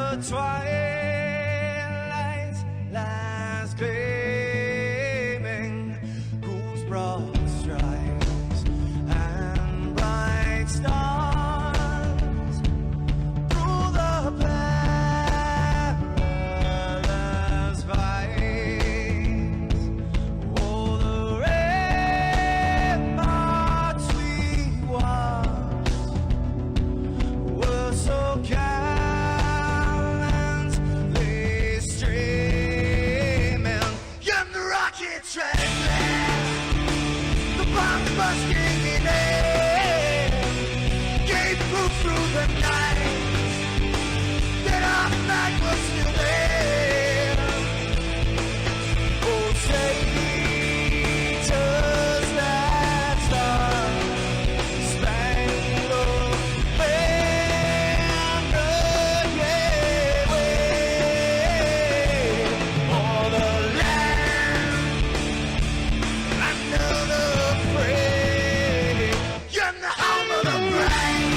the twilight lies gleaming, whose broad stripes and bright stars through the perilous fights. Oh, the ramparts we watched were so gallantly streaming, and the rockets ran fast, the bombs bursting in air, gave proof through the night that our flag was still there. Oh, say does that star-spangled banner yet wave for the land under the free and the home of the brave?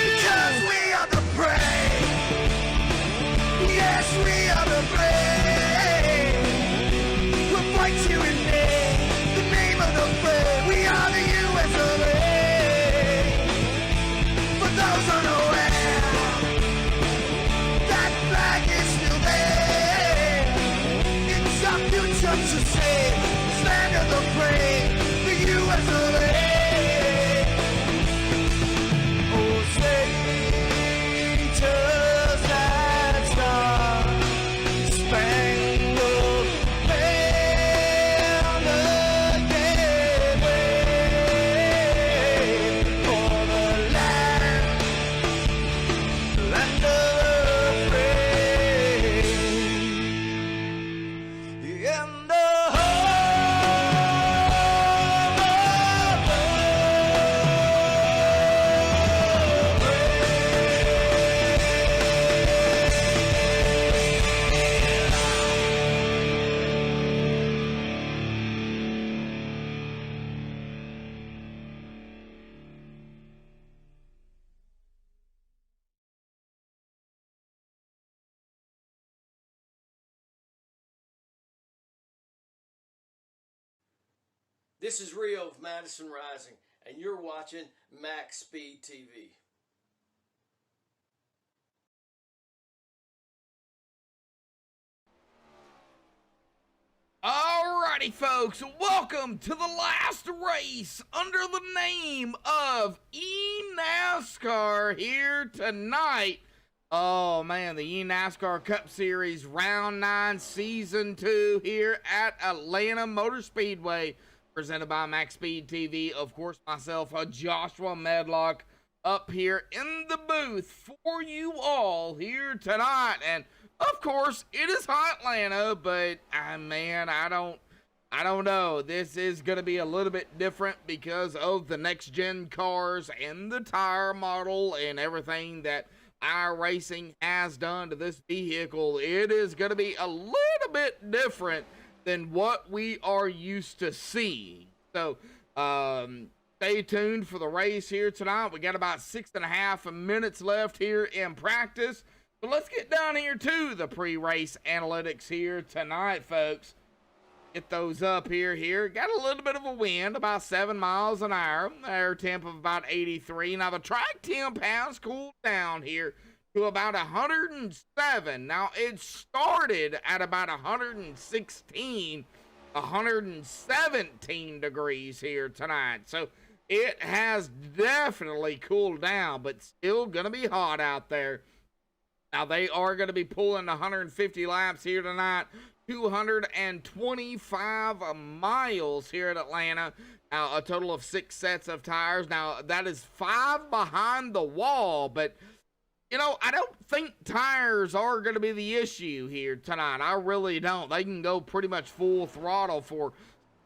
Because we are the brave. Yes, we are the brave. We'll fight you in the name of the brave. We are the US of A. For those unaware, that flag is still there. It's our future to save. Stand of the brave, the US of A. Oh, say does that star-spangled banner yet wave for the land of the free and the This is Rio of Madison Rising, and you're watching MaxSpeedTV. Alrighty, folks, welcome to the last race under the name of eNASCAR here tonight. Oh man, the eNASCAR Cup Series Round 9 Season 2 here at Atlanta Motor Speedway, presented by MaxSpeedTV. Of course, myself, Joshua Medlock, up here in the booth for you all here tonight. And of course, it is Atlanta, but man, I don't know. This is going to be a little bit different because of the next gen cars and the tire model and everything that iRacing has done to this vehicle. It is going to be a little bit different than what we are used to seeing. So, stay tuned for the race here tonight. We got about 6.5 minutes left here in practice. So let's get down here to the pre-race analytics here tonight, folks. Get those up here. Got a little bit of a wind, about 7 miles an hour. Air temp of about 83. Now the track temp has cooled down here to about 107. Now it started at about 116, 117 degrees here tonight. So it has definitely cooled down, but still gonna be hot out there. Now they are gonna be pulling 150 laps here tonight, 225 miles here at Atlanta. Now a total of 6 sets of tires. Now that is 5 behind the wall, but you know, I don't think tires are going to be the issue here tonight. I really don't. They can go pretty much full throttle for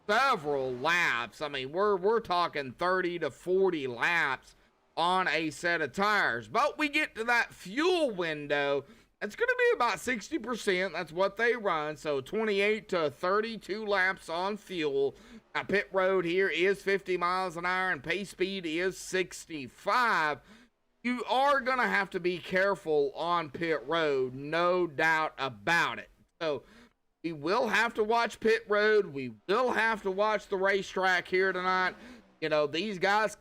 several laps. I mean, we're talking 30 to 40 laps on a set of tires. But we get to that fuel window, it's going to be about 60%. That's what they run. So 28 to 32 laps on fuel. Now, pit road here is 50 miles an hour and pace speed is 65. You are going to have to be careful on pit road, no doubt about it. So we will have to watch pit road. We will have to watch the racetrack here tonight. You know, these guys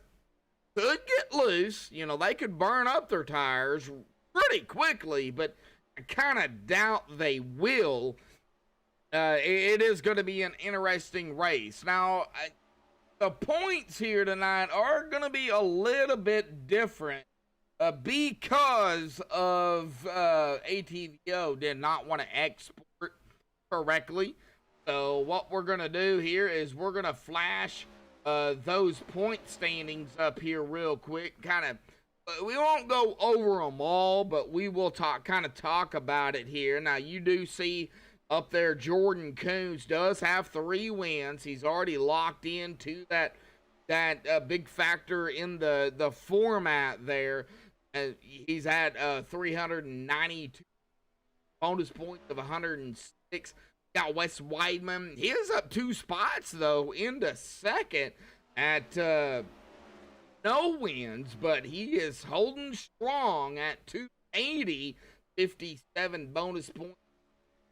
could get loose. You know, they could burn up their tires pretty quickly, but I kind of doubt they will. It is going to be an interesting race. Now, the points here tonight are going to be a little bit different. Because of ATVO did not want to export correctly. So what we're going to do here is we're going to flash those point standings up here real quick. Kind of, we won't go over them all, but we will kind of talk about it here. Now, you do see up there Jordan Coons does have 3 wins. He's already locked into that big factor in the format there. He's had 392 bonus points of 106. Got Wes Weidman. He is up 2 spots, though, into second at no wins, but he is holding strong at 280, 57 bonus points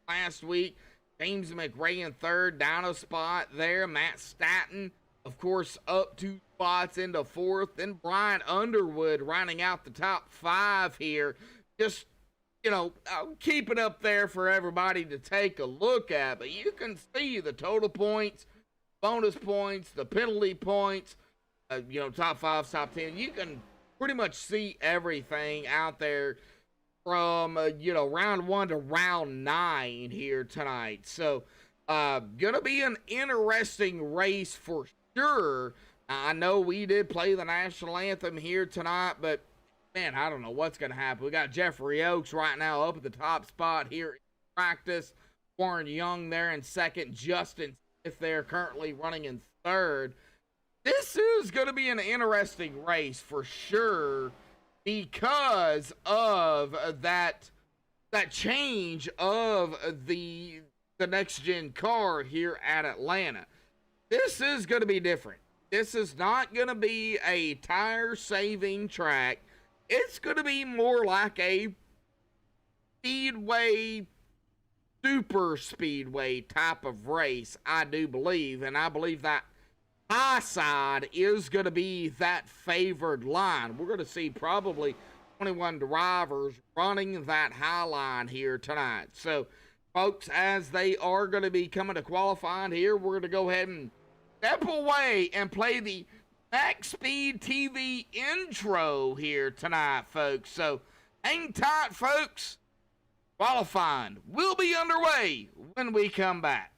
last week. James McRae in third, down a spot there. Matt Staton, of course, up 2 spots into fourth. Then Brian Underwood rounding out the top 5 here. Just, you know, I'll keep it up there for everybody to take a look at. But you can see the total points, bonus points, the penalty points, you know, top 5, top 10. You can pretty much see everything out there from, you know, round 1 to round 9 here tonight. So, gonna be an interesting race for sure. I know we did play the national anthem here tonight, but man, I don't know what's gonna happen. We got Jeffrey Oaks right now up at the top spot here in practice. Warren Young there in second. Justin Smith there currently running in third. This is gonna be an interesting race for sure because of that change of the next gen car here at Atlanta. This is going to be different. This is not going to be a tire saving track. It's going to be more like a speedway, super speedway type of race, I do believe. And I believe that high side is going to be that favored line. We're going to see probably 21 drivers running that high line here tonight. So, folks, as they are going to be coming to qualifying here, we're going to go ahead and step away and play the MaxSpeedTV intro here tonight, folks. So, hang tight, folks. Qualifying will be underway when we come back.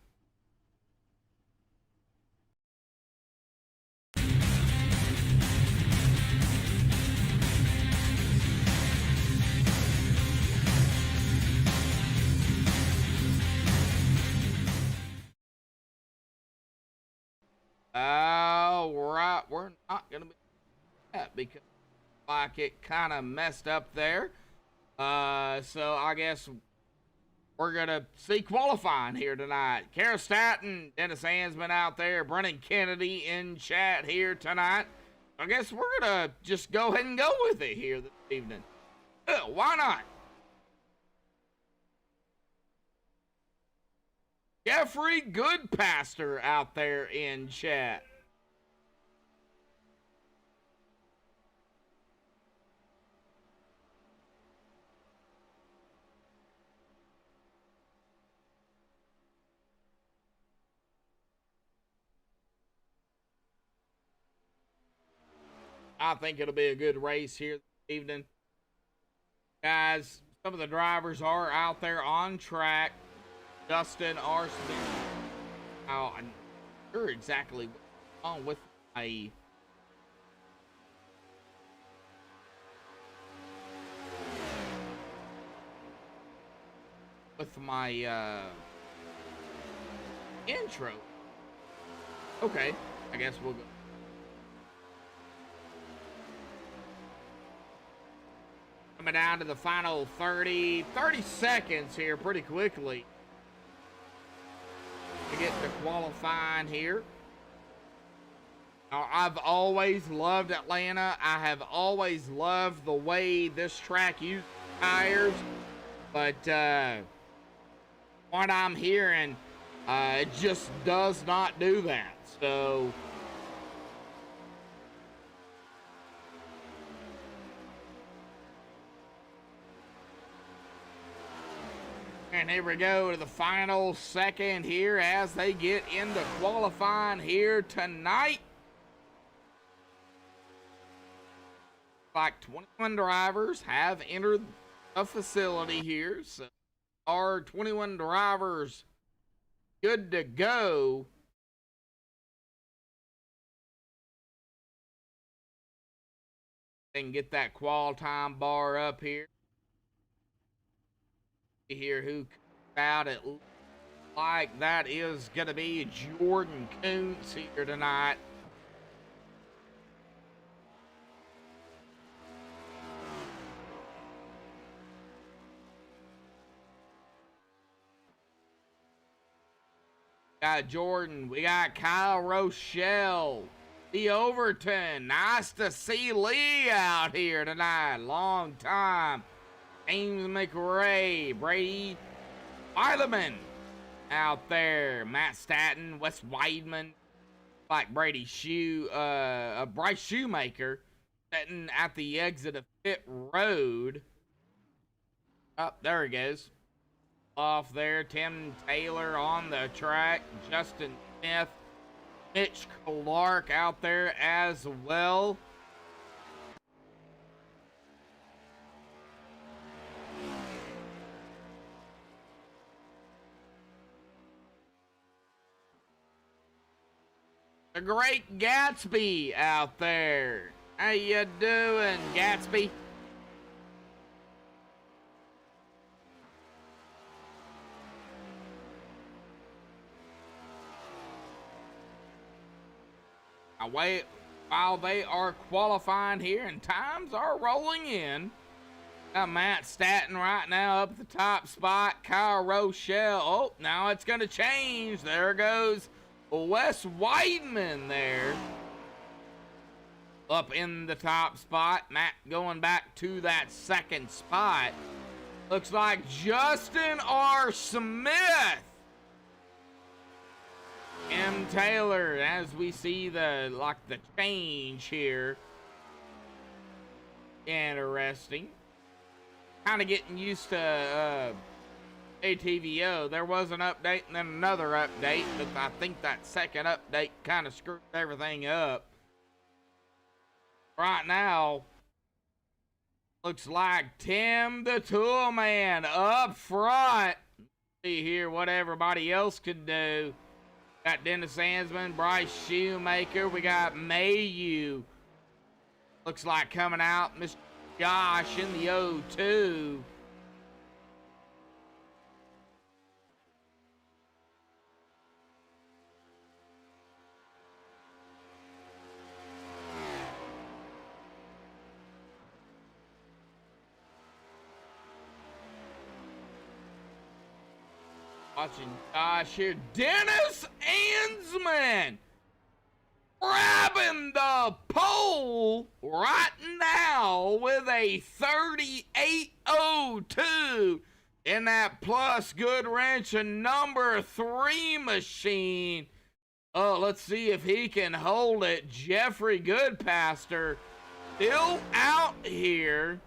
All right, we're not gonna be that because like it kind of messed up there. So I guess we're gonna see qualifying here tonight. Kara Staton, Dennis Hansman out there, Brennan Kennedy in chat here tonight. I guess we're gonna just go ahead and go with it here this evening. Why not? Jeffrey Goodpaster out there in chat. I think it'll be a good race here this evening. Guys, some of the drivers are out there on track. Justin R. Smith. Now, I'm not sure exactly what's on with my intro. Okay, I guess we'll go. Coming down to the final 30 seconds here pretty quickly to get to qualifying here. Now, I've always loved Atlanta. I have always loved the way this track uses tires. But what I'm hearing, it just does not do that. So and here we go to the final second here as they get into qualifying here tonight. Like 21 drivers have entered a facility here, so our 21 drivers good to go. They can get that qual time bar up here. Here who comes out, it looks like that is going to be Jordan Kuntz here tonight. Got Jordan. We got Kyle Rochelle. Lee Overton. Nice to see Lee out here tonight. Long time. James McRae. Brady Weileman out there. Matt Staton. Wes Weidman. Like Brady Bryce Shoemaker. Sitting at the exit of pit road. Oh, there he goes. Off there, Tim Taylor on the track, Justin Smith, Mitch Clark out there as well. The Great Gatsby out there. How you doing, Gatsby? While they are qualifying here and times are rolling in. Got Matt Staton right now up at the top spot. Kyle Rochelle. Oh, now it's going to change. There goes Wes Weidman there. Up in the top spot. Matt going back to that second spot. Looks like Justin R. Smith. M. Taylor, as we see the change here. Interesting. Kind of getting used to ATVO. There was an update and then another update, but I think that second update kind of screwed everything up. Right now, looks like Tim the Toolman up front. See here what everybody else could do. Got Dennis Ansman, Bryce Shoemaker. We got Mayu. Looks like coming out. Mr. Josh in the O2. Watching Josh here. Dennis Ansman grabbing the pole right now with a 38.02 in that plus good wrench and number 3 machine. Oh, let's see if he can hold it. Jeffrey Goodpaster still out here.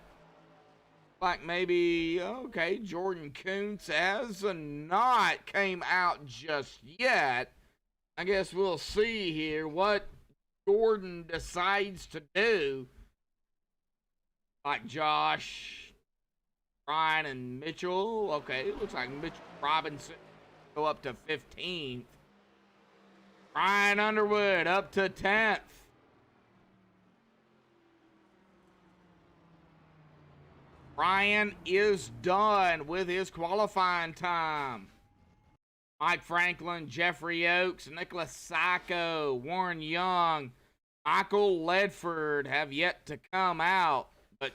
Like maybe, okay, Jordan Kuntz has not came out just yet. I guess we'll see here what Jordan decides to do, like Josh, Ryan, and Mitchell. Okay, it looks like Mitchell Robinson go up to 15th. Ryan Underwood up to 10th. Ryan is done with his qualifying time. Mike Franklin, Jeffrey Oakes, Nicholas Sacco, Warren Young, Michael Ledford have yet to come out. But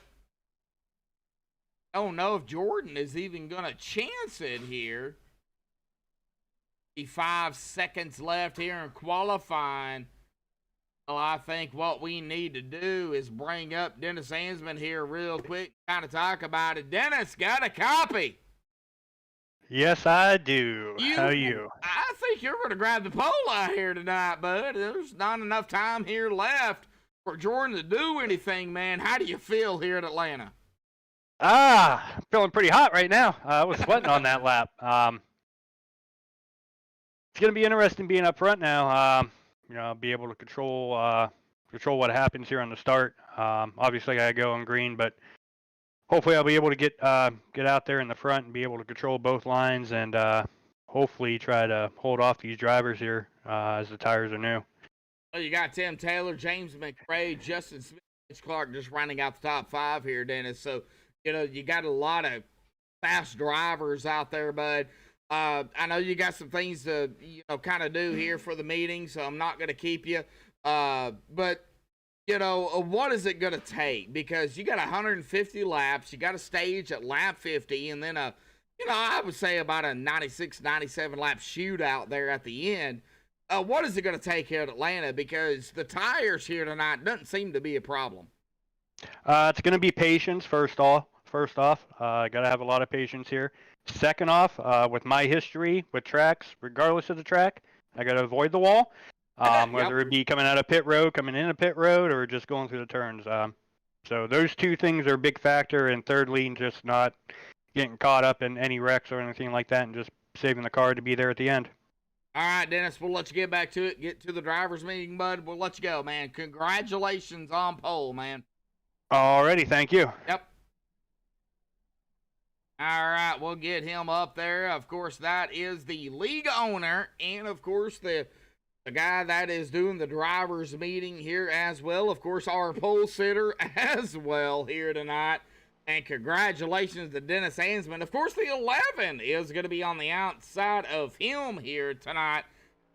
I don't know if Jordan is even going to chance it here. 5 seconds left here in qualifying. Well, I think what we need to do is bring up Dennis Ansman here real quick, kind of talk about it. Dennis, got a copy? Yes, I do. How are you? I think you're going to grab the pole out here tonight, bud. There's not enough time here left for Jordan to do anything, man. How do you feel here at Atlanta? I'm feeling pretty hot right now. I was sweating on that lap. It's going to be interesting being up front now. I'll be able to control what happens here on the start. Obviously, I go on green, but hopefully I'll be able to get out there in the front and be able to control both lines and hopefully try to hold off these drivers here as the tires are new. Well, you got Tim Taylor, James McRae, Justin Smith, Mitch Clark just rounding out the top 5 here, Dennis. So, you got a lot of fast drivers out there, bud. I know you got some things to, kind of do here for the meeting, so I'm not going to keep you. But, what is it going to take? Because you got 150 laps. You got a stage at lap 50, and then I would say about a 96, 97 lap shootout there at the end. What is it going to take here at Atlanta? Because the tires here tonight doesn't seem to be a problem. It's going to be patience, first off. Got to have a lot of patience here. Second off, with my history with tracks, regardless of the track, I got to avoid the wall, whether it be coming out of pit road, coming in a pit road, or just going through the turns. So those two things are a big factor. And thirdly, just not getting caught up in any wrecks or anything like that and just saving the car to be there at the end. All right, Dennis, we'll let you get back to it. Get to the driver's meeting, bud. We'll let you go, man. Congratulations on pole, man. Alrighty, thank you. Yep. All right, we'll get him up there. Of course, that is the league owner and, of course, the guy that is doing the driver's meeting here as well. Of course, our pole sitter as well here tonight. And congratulations to Dennis Ansman. Of course, the 11 is going to be on the outside of him here tonight.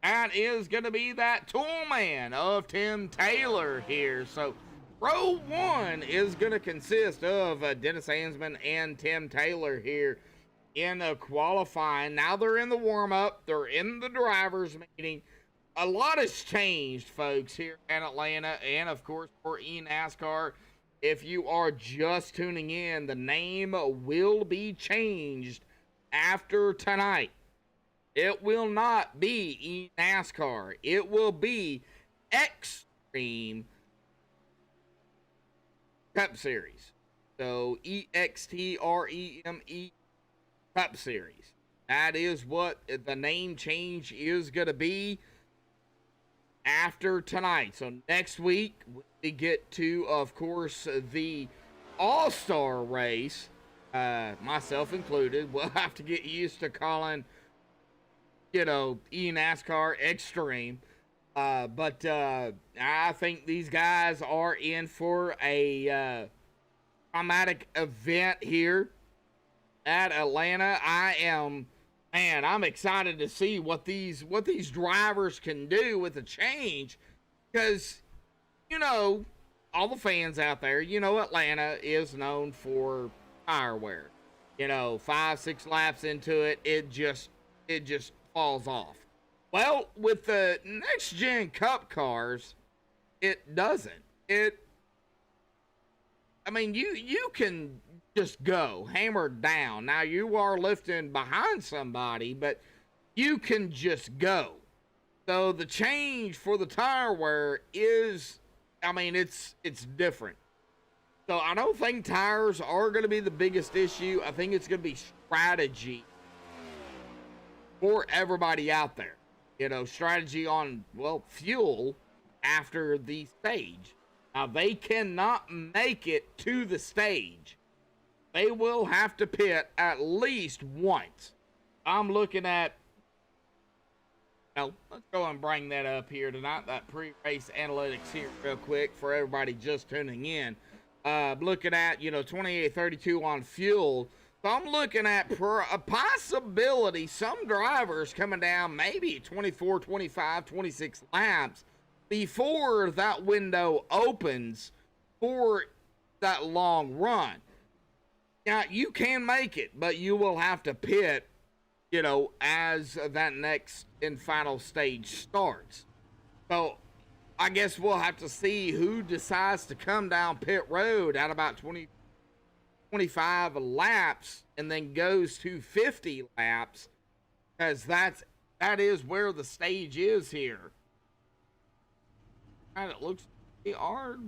That is going to be that tool man of Tim Taylor here. So, row 1 is going to consist of Dennis Ansman and Tim Taylor here in the qualifying. Now they're in the warm-up. They're in the driver's meeting. A lot has changed, folks, here in Atlanta. And, of course, for eNASCAR, if you are just tuning in, the name will be changed after tonight. It will not be eNASCAR. It will be Extreme Cup Series. So EXTREME Cup Series. That is what the name change is going to be after tonight. So next week we get to, of course, the All-Star race. Myself included. We'll have to get used to calling, eNASCAR Extreme. But I think these guys are in for a dramatic event here at Atlanta. I'm excited to see what these drivers can do with the change, because all the fans out there, Atlanta is known for tire wear. 5-6 laps into it, it just falls off. Well, with the next gen cup cars, it doesn't. You can just go hammer down. Now you are lifting behind somebody, but you can just go. So the change for the tire wear is, it's different. So I don't think tires are going to be the biggest issue. I think it's going to be strategy for everybody out there. Strategy on, fuel after the stage. Now, they cannot make it to the stage. They will have to pit at least once. I'm looking at, let's go and bring that up here tonight, that pre-race analytics here real quick for everybody just tuning in. Looking at, 28.32 on fuel. So I'm looking at a possibility, some drivers coming down maybe 24, 25, 26 laps before that window opens for that long run. Now, you can make it, but you will have to pit, as that next and final stage starts. So I guess we'll have to see who decides to come down pit road at about 25 laps and then goes to 50 laps, because that is where the stage is here. And it looks like they are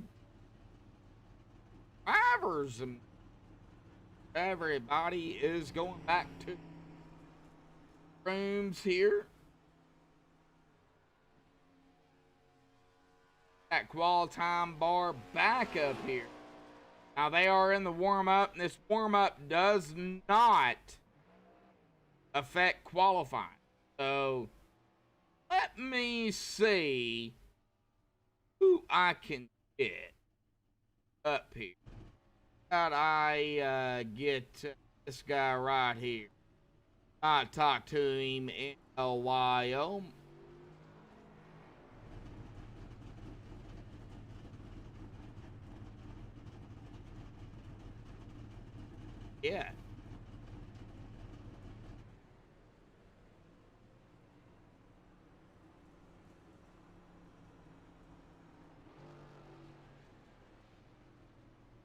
drivers, and everybody is going back to rooms here. That qual time bar back up here. Now they are in the warm-up, and this warm-up does not affect qualifying. So let me see who I can get up here. How'd I get this guy right here? I talked to him in a while. Yeah.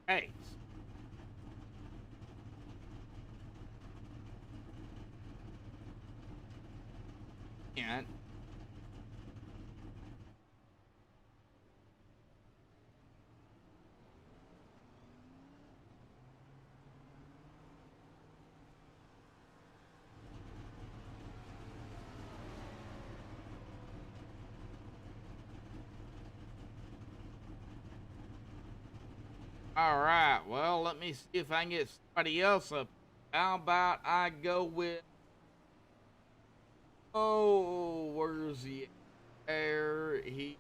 Hey. Yeah. All right, well, let me see if I can get somebody else up. How about I go with... Oh, where's he? There he...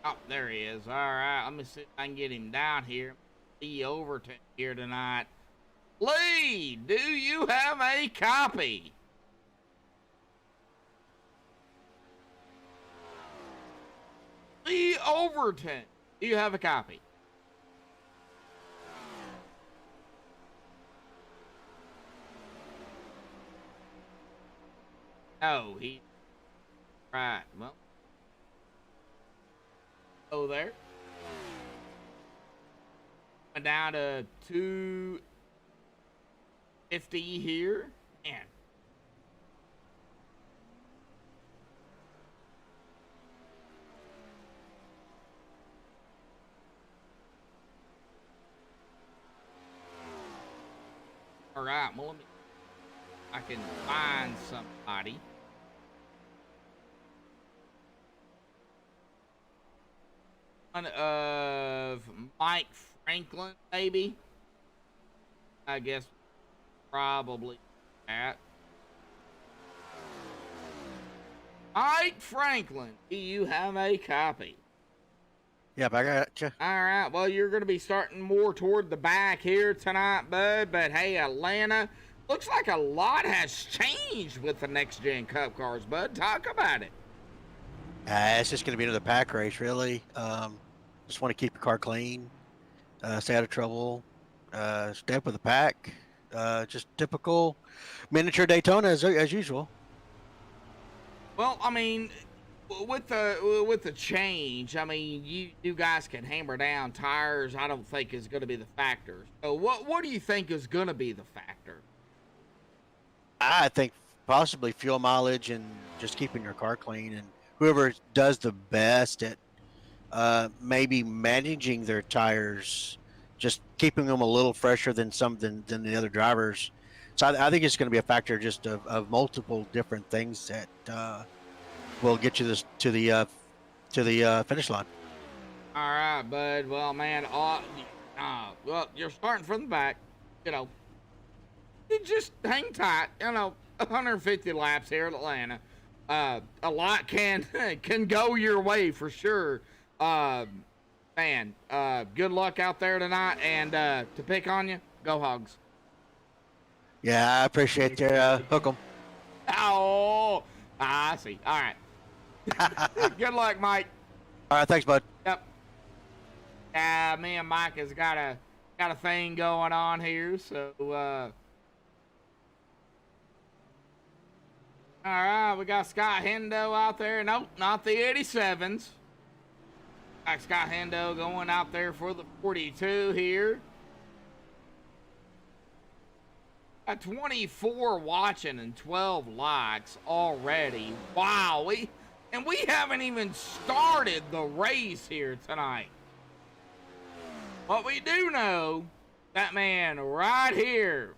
Oh, there he is. All right, let me see if I can get him down here. Lee Overton here tonight. Lee, do you have a copy? Lee Overton, do you have a copy? No, he... Right, well... Oh, there. Down to 250 here. And all right, well, I can find somebody. Of Mike Franklin, maybe. I guess probably that. Mike Franklin, do you have a copy? Yep, I got you. All right, well, you're going to be starting more toward the back here tonight, bud. But hey, Atlanta, looks like a lot has changed with the Next Gen Cup cars, bud. Talk about it. It's just going to be another pack race, really. Just want to keep your car clean, stay out of trouble, stay up with the pack. Just typical miniature Daytona as usual. Well, I mean, with the change, I mean, you guys can hammer down tires. I don't think is going to be the factor. So what do you think is going to be the factor? I think possibly fuel mileage and just keeping your car clean. And whoever does the best at maybe managing their tires, just keeping them a little fresher than than the other drivers. So I think it's going to be a factor just of multiple different things that will get you this to the finish line. All right, bud. Well, man, well, you're starting from the back. You know, you just hang tight. You know, 150 laps here at Atlanta. A lot can go your way for sure. Man, good luck out there tonight. And to pick on you, go Hogs. Yeah, I appreciate you. Hook 'em. Oh, I see. All right. Good luck, Mike. All right, thanks, bud. Yep. Me and Mike has got a thing going on here, so all right, we got Scott Hendo out there. Nope, not the 87s. Got Scott Hendo going out there for the 42 here. Got 24 watching and 12 likes already. Wow, we haven't even started the race here tonight. But we do know that man right here,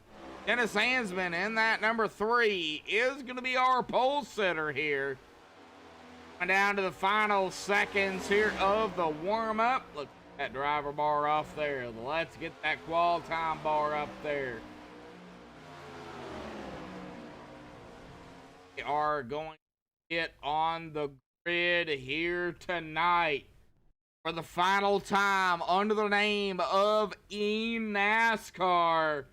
Dennis Hansman in that number 3, is going to be our pole sitter here. And down to the final seconds here of the warm-up. Look at that driver bar off there. Let's get that qual time bar up there. We are going to get on the grid here tonight for the final time under the name of eNASCAR.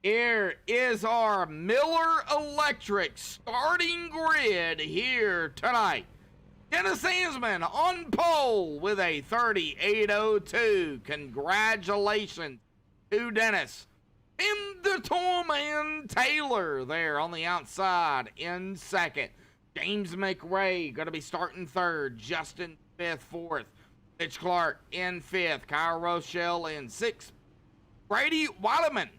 Here is our Miller Electric starting grid here tonight. Dennis Hansman on pole with a 38.02. Congratulations to Dennis. In the Toolman Taylor there on the outside in second. James McRae going to be starting third. Justin fifth, fourth. Mitch Clark in fifth. Kyle Rochelle in sixth. Brady Weileman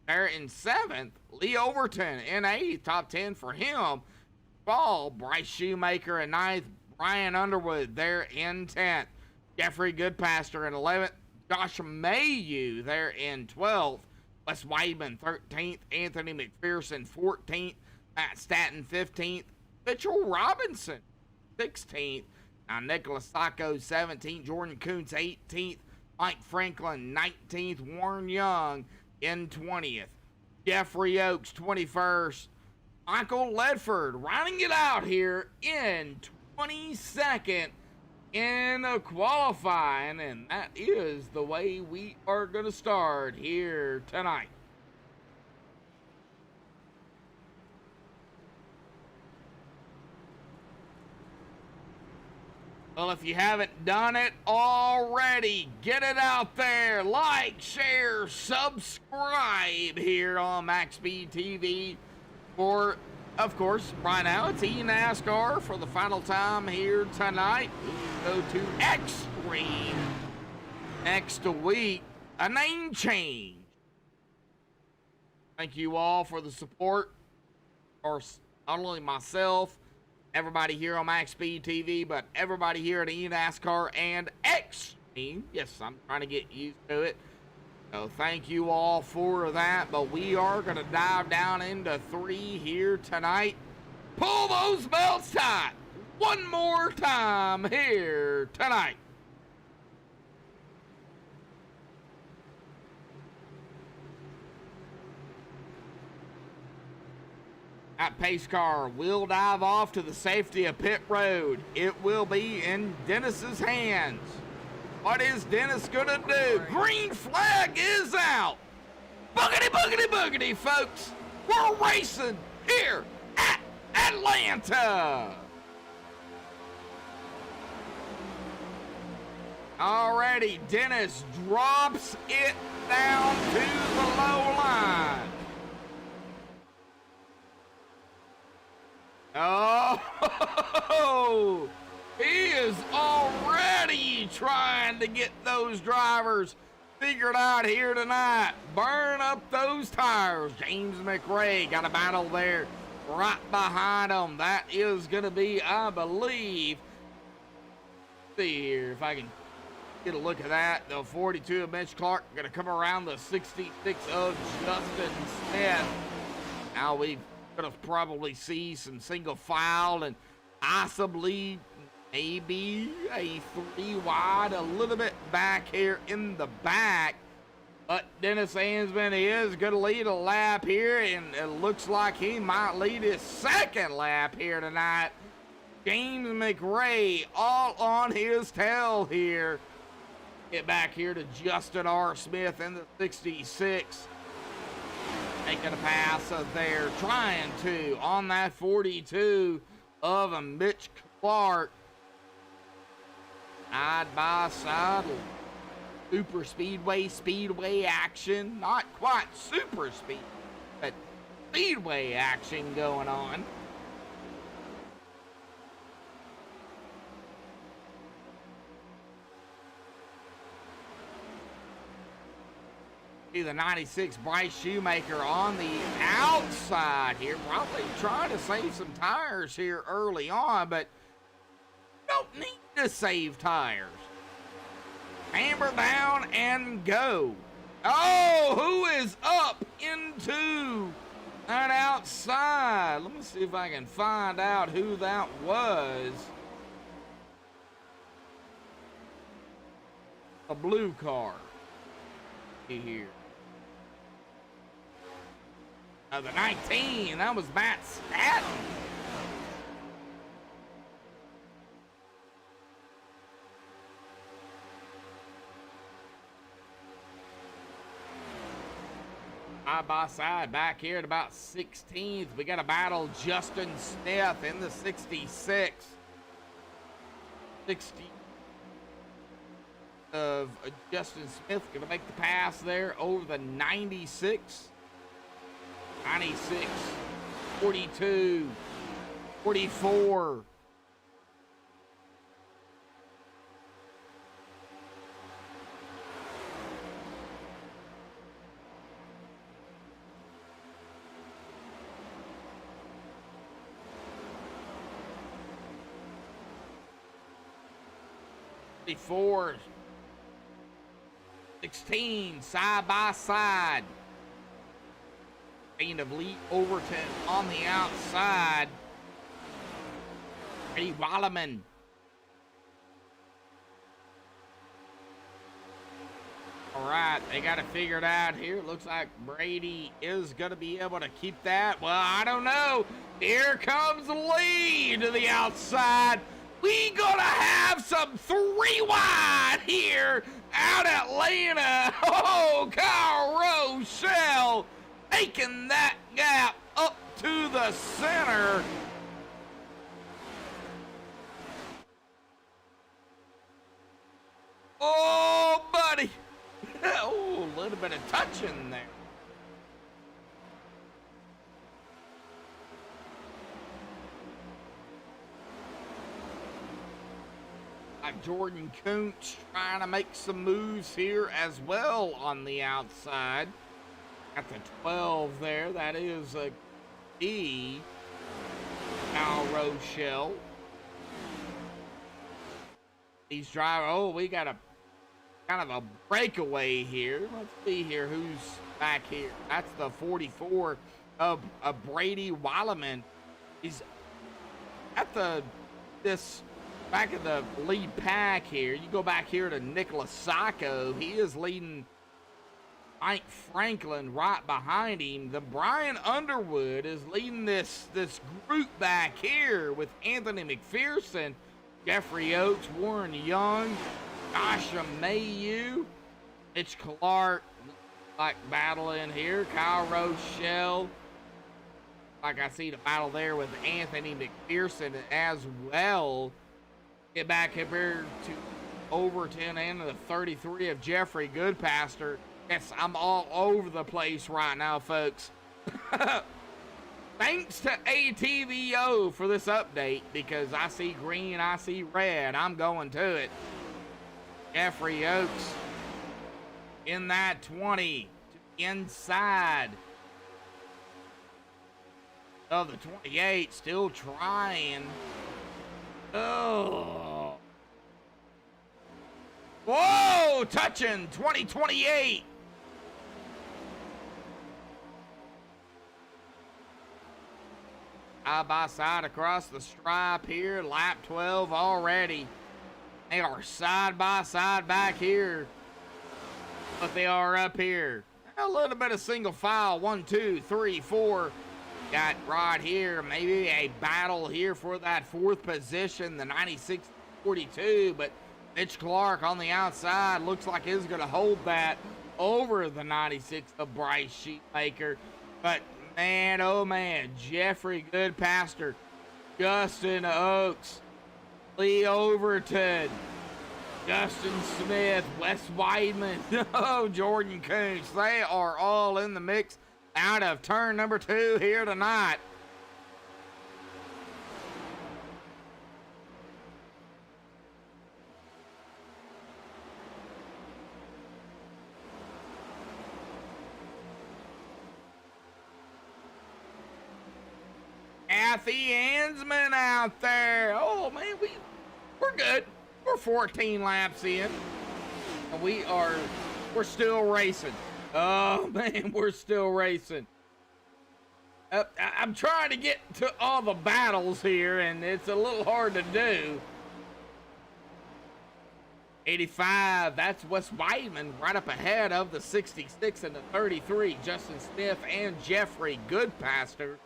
there in seventh. Lee Overton in eighth. Top 10 for him. Ball. Bryce Shoemaker in ninth. Brian Underwood there in 10th. Jeffrey Goodpaster in 11th. Josh Mayu there in 12th. Wes Weidman 13th. Anthony McPherson 14th. Matt Statton 15th. Mitchell Robinson 16th. Now Nicholas Sacco 17th. Jordan Kuntz 18th. Mike Franklin 19th. Warren Young in 20th. Jeffrey Oaks 21st. Michael Ledford rounding it out here in 22nd in a qualifying, and that is the way we are going to start here tonight. Well, if you haven't done it already, get it out there. Like, share, subscribe here on MaxSpeedTV for, of course, right now it's eNASCAR for the final time here tonight. We go to Extreme next week, a name change. Thank you all for the support. Of course, not only myself, everybody here on MaxSpeedTV, but everybody here at eNASCAR and Extreme. Yes, I'm trying to get used to it. So thank you all for that, but we are going to dive down into 3 here tonight. Pull those belts tight one more time here tonight. That pace car will dive off to the safety of pit road. It will be in Dennis's hands. What is Dennis gonna do? Green flag is out. Boogity, boogity, boogity, folks. We're racing here at Atlanta. Alrighty, Dennis drops it down to the low line. Oh, he is already trying to get those drivers figured out here tonight. Burn up those tires. James McRae got a battle there right behind them. That is going to be, I believe, see here if I can get a look at that. The 42 of Mitch Clark going to come around the 66 of Justin Smith. Now we're going to probably see some single file and possibly maybe a 3 wide, a little bit back here in the back. But Dennis Ansman is going to lead a lap here, and it looks like he might lead his second lap here tonight. James McRae all on his tail here. Get back here to Justin R. Smith in the 66. Making a pass there, trying to, on that 42 of a Mitch Clark. Side by side. Super speedway action. Not quite super speed, but speedway action going on. See the 96 Bryce Shoemaker on the outside here. Probably trying to save some tires here early on, but don't need to save tires. Hammer down and go. Oh, who is up into that outside? Let me see if I can find out who that was. A blue car. Here. The 19, that was Matt Staton. Side by side back here at about 16th. We got to battle Justin Smith in the 66. 60 of Justin Smith going to make the pass there over the 96. 96, 42, 44. Four, 16, side by side. Gain of Lee Overton on the outside. Eddie Wallerman. All right, they got to figure it out here. Looks like Brady is going to be able to keep that. Well, I don't know. Here comes Lee to the outside. We gonna have some 3 wide here out at Atlanta. Oh, Kyle Rochelle taking that gap up to the center. Oh, buddy. Oh, a little bit of touching there. Jordan Kuntz trying to make some moves here as well on the outside. Got the 12 there. That is a D. Al Rochelle. He's driving. Oh, we got a kind of a breakaway here. Let's see here who's back here. That's the 44 of Brady Wallerman. He's at this back in the lead pack here. You go back here to Nicholas Sacco. He is leading Mike Franklin right behind him. The Brian Underwood is leading this group back here with Anthony McPherson, Jeffrey Oates, Warren Young, Joshua Mayu, Mitch Clark, like battling here. Kyle Rochelle. Like I see the battle there with Anthony McPherson as well. Get back up here to Overton and the 33 of Jeffrey Goodpaster. Yes, I'm all over the place right now, folks. Thanks to ATVO for this update, because I see green, I see red. I'm going to it. Jeffrey Oates in that 20 to the inside. of the 28, still trying. Oh. Whoa, touching 2028. Side by side across the stripe here, lap 12 already. They are side by side back here, but they are up here. A little bit of single file, 1, 2, 3, 4. Got right here, maybe a battle here for that fourth position, the 96-42, but Mitch Clark on the outside looks like he's going to hold that over the 96 of Bryce Sheepmaker. But man, oh man, Jeffrey Goodpaster, Justin Oaks, Lee Overton, Justin Smith, Wes Weidman, oh, Jordan Coons, they are all in the mix out of turn number 2 here tonight. Kathy Ansman out there. Oh man, we're good. We're 14 laps in. And we're still racing. Oh man, we're still racing. I'm trying to get to all the battles here, and it's a little hard to do. 85, that's Wes Weidman right up ahead of the 66 and the 33. Justin Smith and Jeffrey Goodpaster.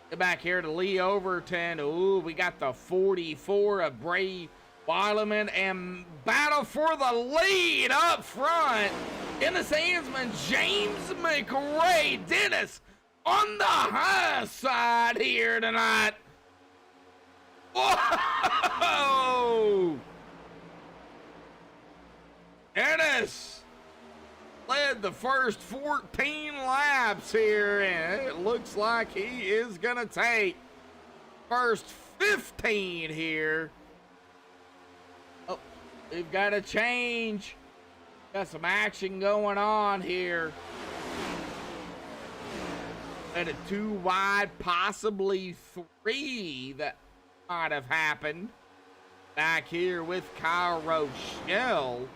Get back here to Lee Overton. Ooh, we got the 44 of Bray Weileman, and battle for the lead up front. Dennis Hansman, James McRae, Dennis on the high side here tonight. Whoa! Dennis led the first 14 laps here, and it looks like he is gonna take first 15 here. Oh, we've got a change. Got some action going on here. At a 2 wide, possibly 3 that might have happened. Back here with Kyle Rochelle.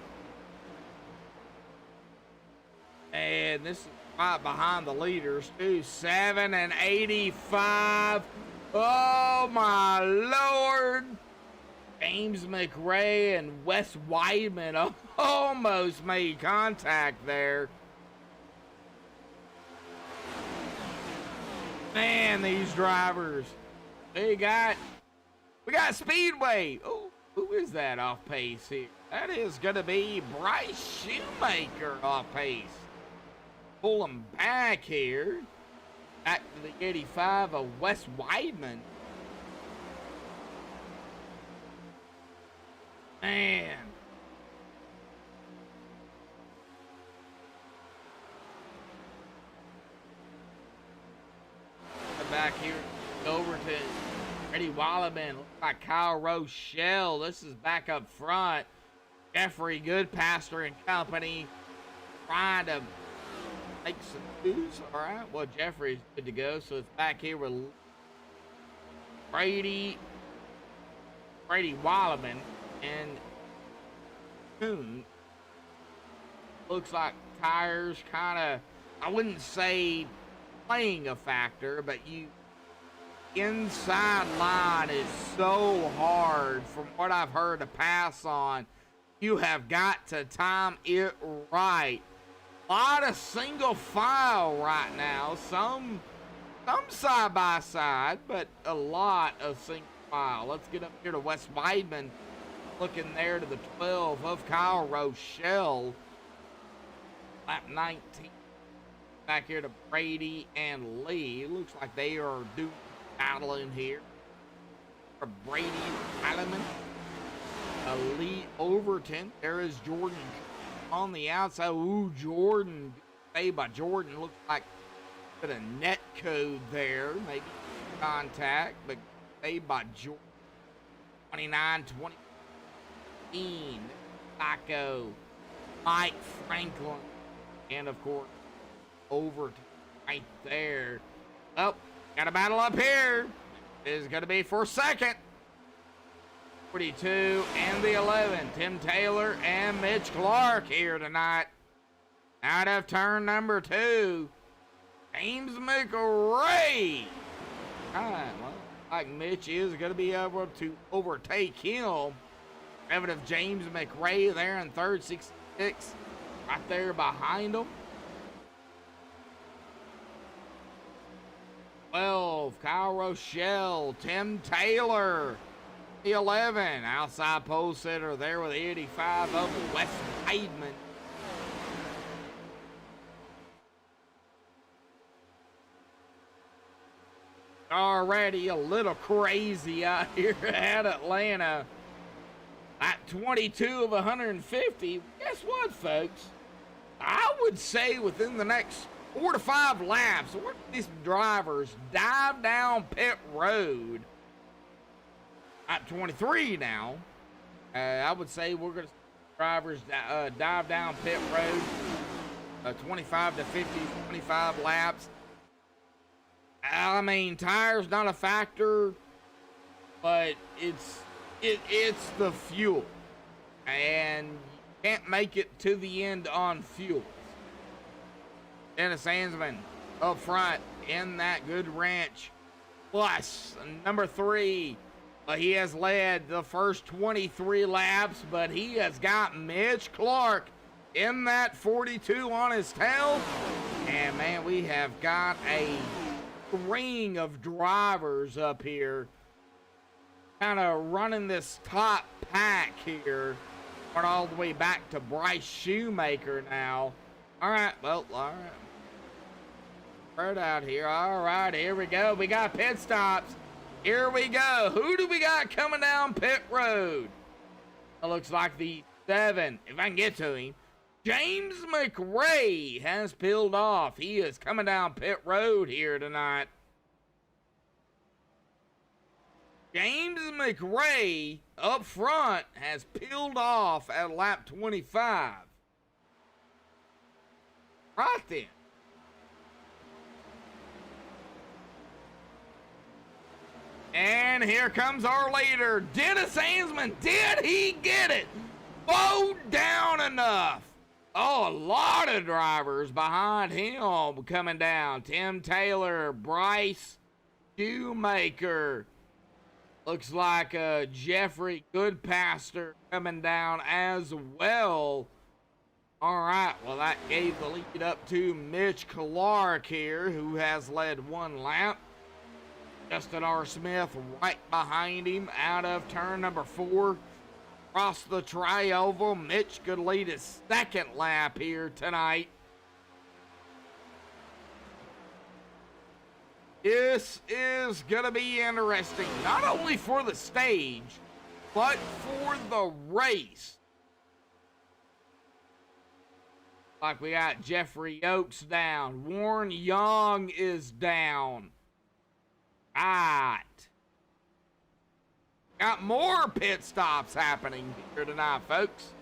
And this is right behind the leaders too. 7 and 85. Oh my Lord. James McRae and Wes Weidman almost made contact there. Man, these drivers. We got Speedway. Oh, who is that off pace here? That is gonna be Bryce Shoemaker off pace. Pull him back here. Back to the 85 of Wes Weidman. Man. Back here over to Eddie Wallaman. Looks like Kyle Rochelle. This is back up front. Jeffrey Goodpaster and company trying to make some moves. All right. Well, Jeffrey's good to go. So it's back here with Brady Wallaman and Coon. Looks like tires kind of, I wouldn't say playing a factor, but inside line is so hard from what I've heard to pass on. You have got to time it right. A lot of single file right now, some side by side, but a lot of single file. Let's get up here to Wes Weidman, looking there to the 12 of Kyle Rochelle. Lap 19. Back here to Brady and Lee. Looks like they are doing battling here. For Brady Alleman. Lee Overton. There is Jordan on the outside. Ooh, Jordan. Saved by Jordan. Looks like a bit of net code there. Maybe contact, but saved by Jordan. 29-20. Taco. Mike Franklin. And of course, over right there. Oh, Got a battle up here. Is going to be for second. 42 and the 11. Tim Taylor and Mitch Clark here tonight. Out of turn number 2. James McRae. Well, like Mitch is going to be able to overtake him. Evidence of James McRae there in third, 66. Right there behind him. 12, Kyle Rochelle, Tim Taylor, the 11, outside pole sitter there with 85 of Wes Heidman. Already a little crazy out here at Atlanta. At 22 of 150, guess what, folks? I would say within the next 4 to 5 laps, we're these drivers dive down pit road. At 23 now, I would say we're going to see drivers dive down pit road. 25 to 50, 25 laps. I mean, tires not a factor, but it's the fuel, and you can't make it to the end on fuel. Dennis Hansman up front in that good ranch. Plus, number 3, he has led the first 23 laps, but he has got Mitch Clark in that 42 on his tail. And, man, we have got a ring of drivers up here kind of running this top pack here. Going all the way back to Bryce Shoemaker now. All right, well, all right. Right out here. All right, here we go. We got pit stops. Here we go. Who do we got coming down pit road? It looks like the 7, if I can get to him. James McRae has peeled off. He is coming down pit road here tonight. James McRae up front has peeled off at lap 25. Right then. And here comes our leader, Dennis Hansman. Did he get it? Bowed down enough. Oh, a lot of drivers behind him coming down. Tim Taylor, Bryce Shoemaker. Looks like Jeffrey Goodpaster coming down as well. All right, well, that gave the lead up to Mitch Clark here, who has led 1 lap. Justin R. Smith right behind him out of turn number 4. Across the tri-oval, Mitch could lead his 2nd lap here tonight. This is going to be interesting, not only for the stage, but for the race. Like we got Jeffrey Oakes down. Warren Young is down. Right. Got more pit stops happening here tonight, folks.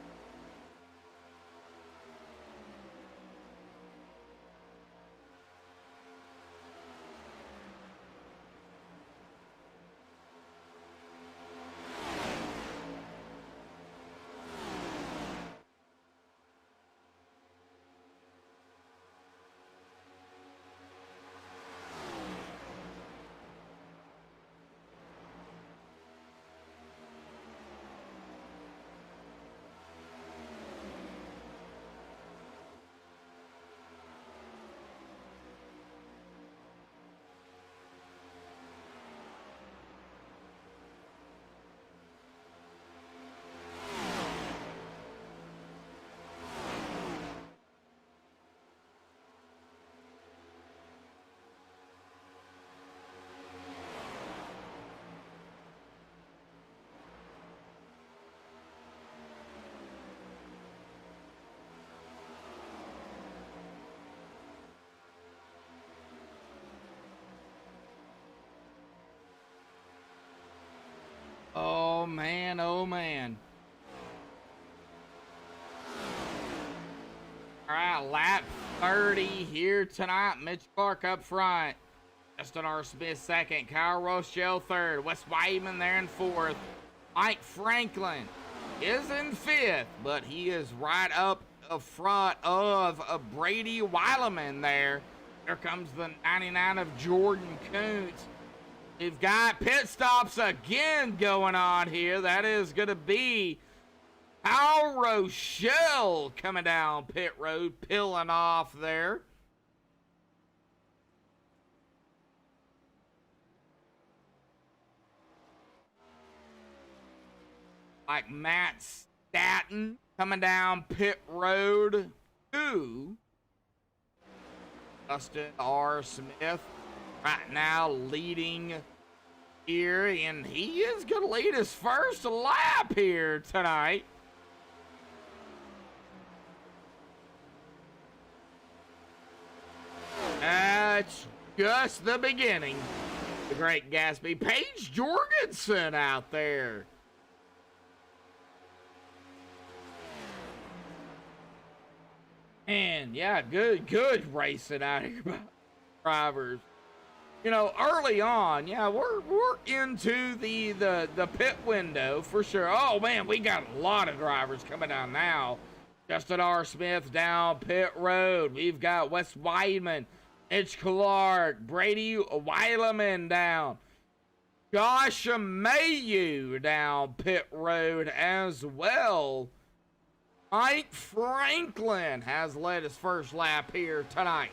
Oh, man, oh, man. All right, lap 30 here tonight. Mitch Clark up front. Justin R. Smith second, Kyle Rochelle third, Wes Weidman there in fourth, Mike Franklin is in fifth, but he is right up front of Brady Weileman there. Here comes the 99 of Jordan Kuntz. We've got pit stops again going on here. That is going to be Kyle Rochelle coming down pit road, peeling off there. Like Matt Staton coming down pit road to Justin R. Smith right now leading here, and he is going to lead his first lap here tonight. That's just the beginning. The Great Gatsby. Paige Jorgensen out there. And yeah, good racing out here by drivers. You know, early on, yeah, we're into the pit window for sure. Oh man, we got a lot of drivers coming down now. Justin R. Smith down pit road. We've got Wes Weidman, Mitch Clark, Brady Weileman down. Josh Mayu down pit road as well. Mike Franklin has led his first lap here tonight.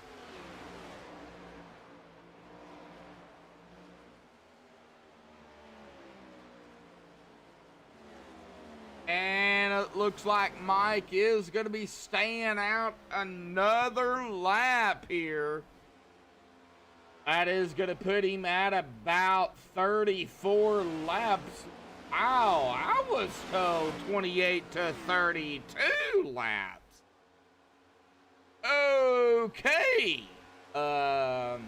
And it looks like Mike is going to be staying out another lap here. That is going to put him at about 34 laps. Wow, I was told 28 to 32 laps. Okay. Well,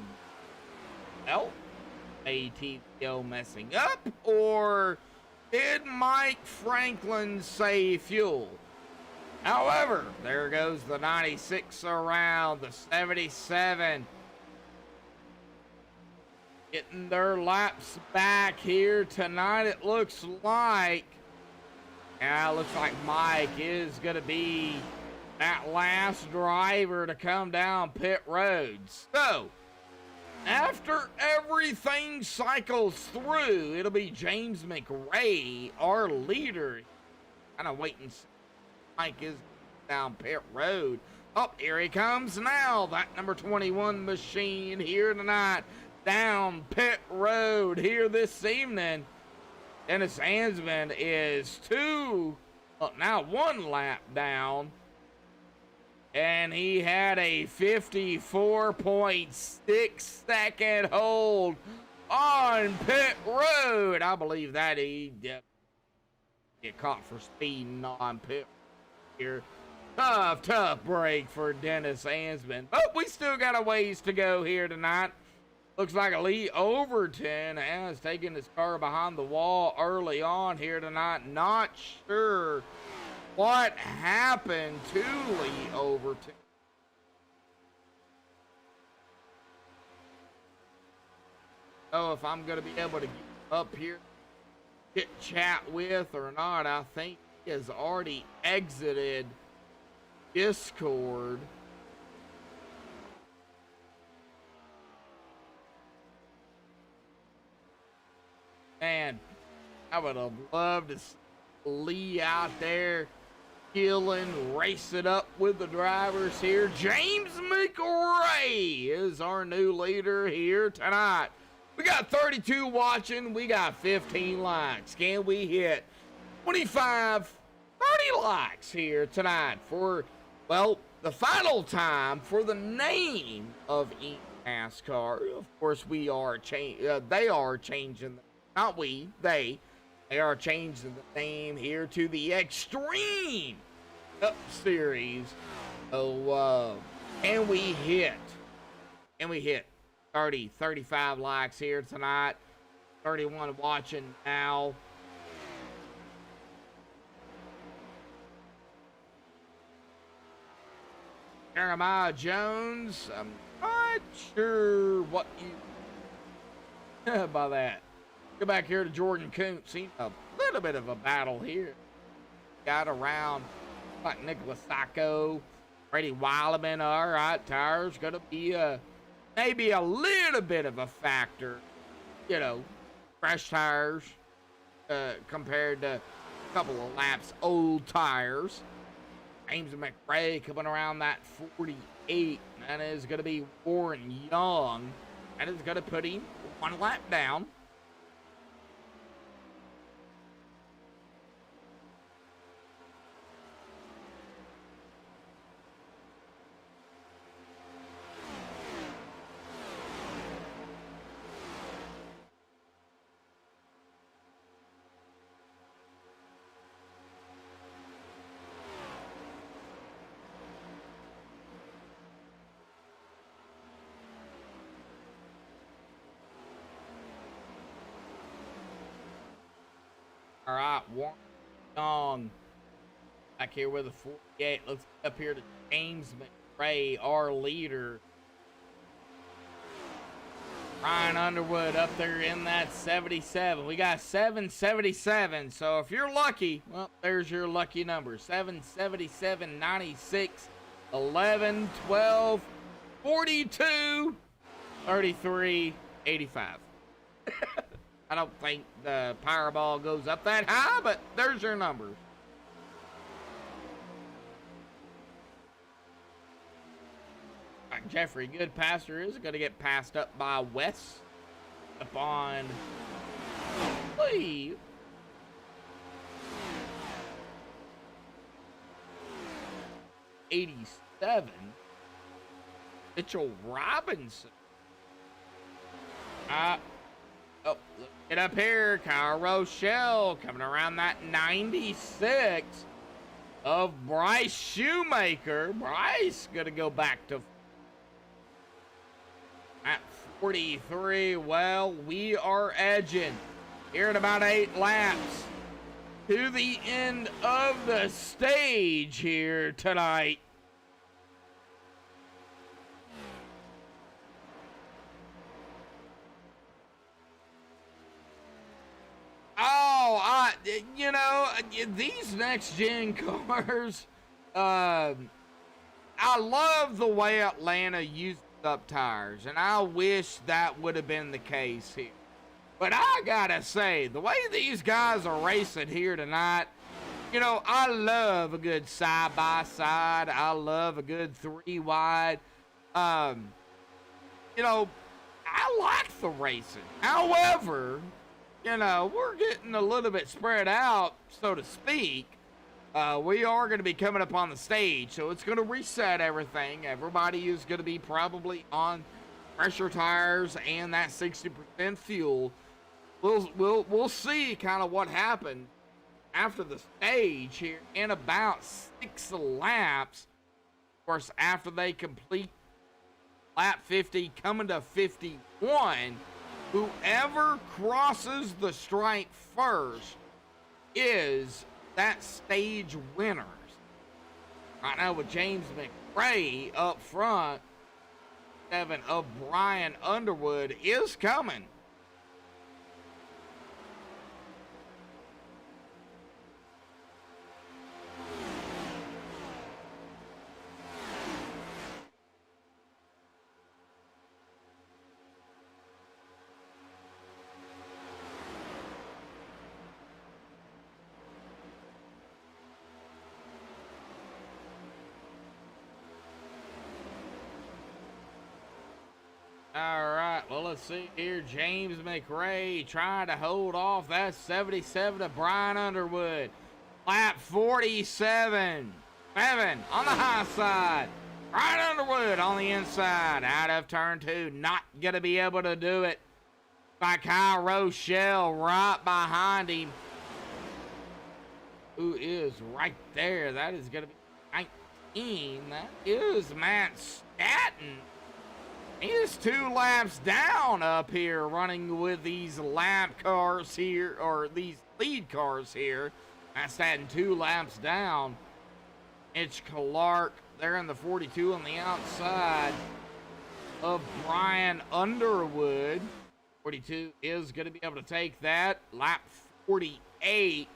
ATPO messing up, or did Mike Franklin save fuel? However, there goes the 96 around, the 77. Getting their laps back here tonight, it looks like. Yeah, it looks like Mike is going to be that last driver to come down pit road. So, after everything cycles through, it'll be James McRae, our leader. Kind of waiting. Mike is down pit road. Oh, here he comes now. That number 21 machine here tonight. Down pit road here this evening. Dennis Ansman is now one lap down. And he had a 54.6 second hold on pit road. I believe that he get caught for speeding on pit here. Tough break for Dennis Ansman. But we still got a ways to go here tonight. Looks like Lee Overton has taken his car behind the wall early on here tonight. Not sure what happened to Lee Overton. So if I'm going to be able to get up here, get chat with or not, I think he has already exited Discord. Man, I would have loved to see Lee out there killing, racing up with the drivers here. James McRae is our new leader here tonight. We got 32 watching. We got 15 likes. Can we hit 25, 30 likes here tonight for, well, the final time for the name of NASCAR? Of course, they are changing. Not we, they are changing the name here to the Extreme Cup Series. So, can we hit 30, 35 likes here tonight? 31 watching now. Jeremiah Jones, I'm not sure what you by that. Go back here to Jordan Kuntz. Seen a little bit of a battle here. Got around like Nicholas Sacco, Brady Wileman. All right, tires gonna be maybe a little bit of a factor. You know, fresh tires compared to a couple of laps old tires. James McRae coming around that 48. That is going to be Warren Young. That is going to put him 1 lap down. All right, Warren Young back here with a 48. Let's get up here to James McRae, our leader. Ryan Underwood up there in that 77. We got 777. So if you're lucky, well, there's your lucky number. 777, 96, 11, 12, 42, 33, 85. I don't think the Powerball goes up that high, but there's your numbers. Right, Jeffrey Goodpaster is going to get passed up by Wes up on Lee. '87. Mitchell Robinson. Oh, get up here. Kyle Rochelle coming around that 96 of Bryce Shoemaker. Bryce going to go back to at 43. Well, we are edging here at about 8 laps to the end of the stage here tonight. Oh, you know, these next gen cars, I love the way Atlanta uses up tires, and I wish that would have been the case here. But I gotta say, the way these guys are racing here tonight, you know, I love a good side-by-side. I love a good 3-wide. You know, I like the racing. However, you know, we're getting a little bit spread out, so to speak. We are going to be coming up on the stage, so it's going to reset everything. Everybody is going to be probably on pressure tires and that 60% fuel. We'll see kind of what happened after the stage here in about 6 laps. Of course, after they complete lap 50, coming to 51. Whoever crosses the stripe first is that stage winner. Right now with James McRae up front, 7 of Brian Underwood is coming. All right, well, let's see here. James McRae trying to hold off that 77 of Brian Underwood. Lap 47. 7 on the high side. Brian Underwood on the inside. Out of turn 2. Not going to be able to do it. By Kyle Rochelle right behind him. Who is right there. That is going to be 19. That is Matt Statton. He is 2 laps down up here running with these lap cars here, or these lead cars here. That's that 2 laps down. It's Clark there in the 42 on the outside of Brian Underwood. Of 42 is going to be able to take that. Lap 48.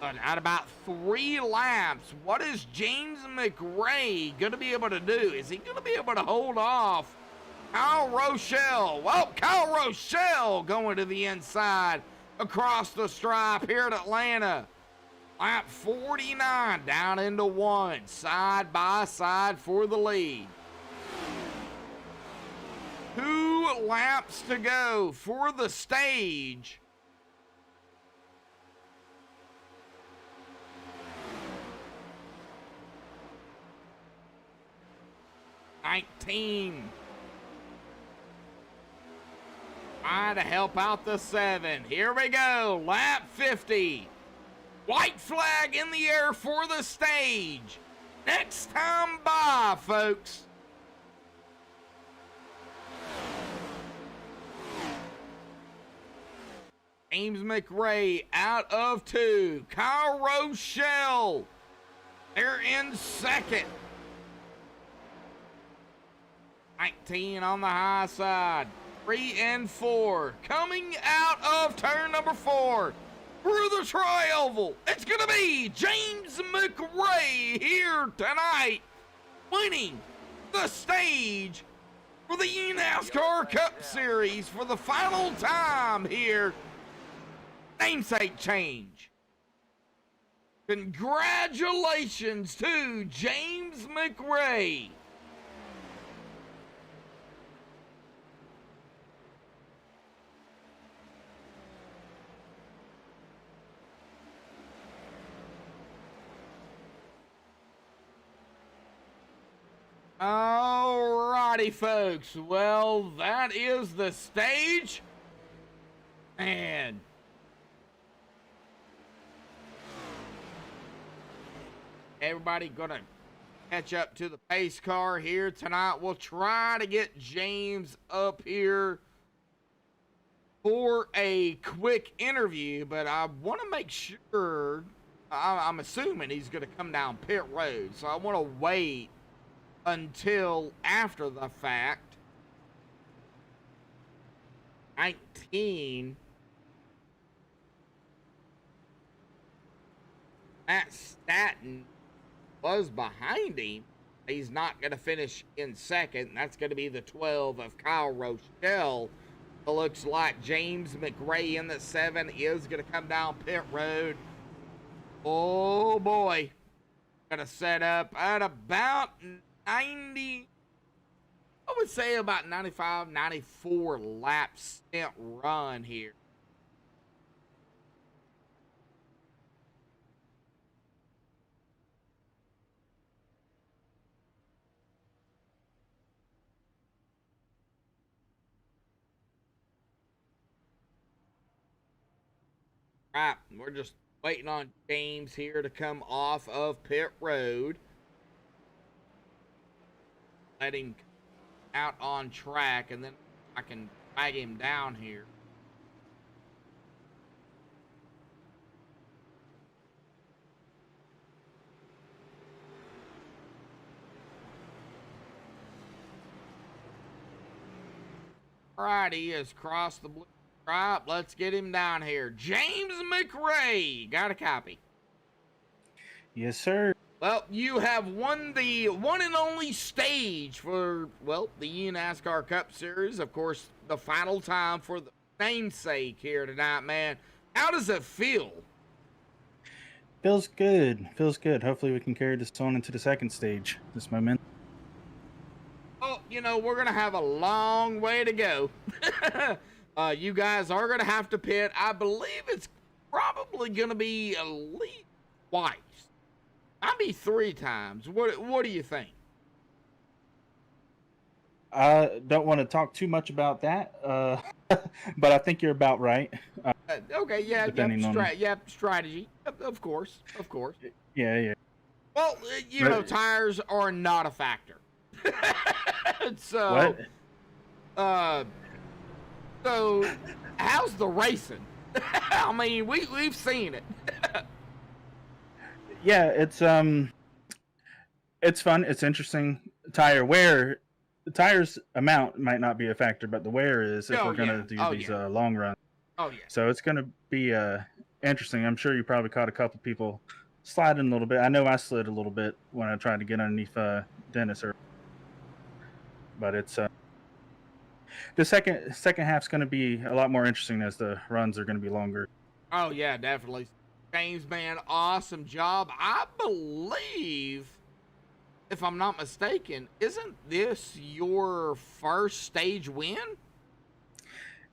At about 3 laps, what is James McRae going to be able to do? Is he going to be able to hold off Kyle Rochelle? Well, Kyle Rochelle going to the inside across the stripe here at Atlanta. Lap 49 down into 1, side by side for the lead. 2 laps to go for the stage. Trying to help out the 7. Here we go. Lap 50. White flag in the air for the stage. Next time by, folks. James McRae out of 2. Kyle Rochelle, they're in second. 19 on the high side. 3 and 4. Coming out of turn number 4. Through the tri-oval. It's going to be James McRae here tonight, winning the stage for the NASCAR Cup Series for the final time here. Namesake change. Congratulations to James McRae. Alrighty, folks. Well, that is the stage. And everybody gonna catch up to the pace car here tonight. We'll try to get James up here for a quick interview, but I want to make sure, I'm assuming he's gonna come down pit road, so I want to wait until after the fact. 19. Matt Staton was behind him. He's not going to finish in second. That's going to be the 12 of Kyle Rochelle. It looks like James McRae in the 7 is going to come down pit road. Oh boy. Going to set up at about 90, I would say about 95, 94 lap stint run here. Right, we're just waiting on James here to come off of pit road. Let him out on track, and then I can drag him down here. Alright, he has crossed the blue stripe. Let's get him down here. James McRae, got a copy? Yes, sir. Well, you have won the one and only stage for, well, the NASCAR Cup Series. Of course, the final time for the namesake here tonight, man. How does it feel? Feels good. Feels good. Hopefully we can carry this on into the second stage, this moment. Oh, you know, we're going to have a long way to go. You guys are going to have to pit. I believe it's probably going to be at least twice. I'll be 3 times. What do you think? I don't want to talk too much about that, but I think you're about right. Okay, yeah, Depending on... strategy. Of course. Yeah. Well, you know, tires are not a factor. So, what? So, how's the racing? I mean, we've seen it. Yeah, it's fun. It's interesting. Tire wear the tires amount might not be a factor, but the wear is if Oh, we're gonna yeah. do Oh, these yeah. long runs. Oh, yeah. So it's gonna be interesting. I'm sure you probably caught a couple people sliding a little bit. I know I slid a little bit when I tried to get underneath Dennis, but it's the second half's going to be a lot more interesting as the runs are going to be longer. Oh, yeah, definitely. James, man, awesome job. I believe, if I'm not mistaken, isn't this your first stage win?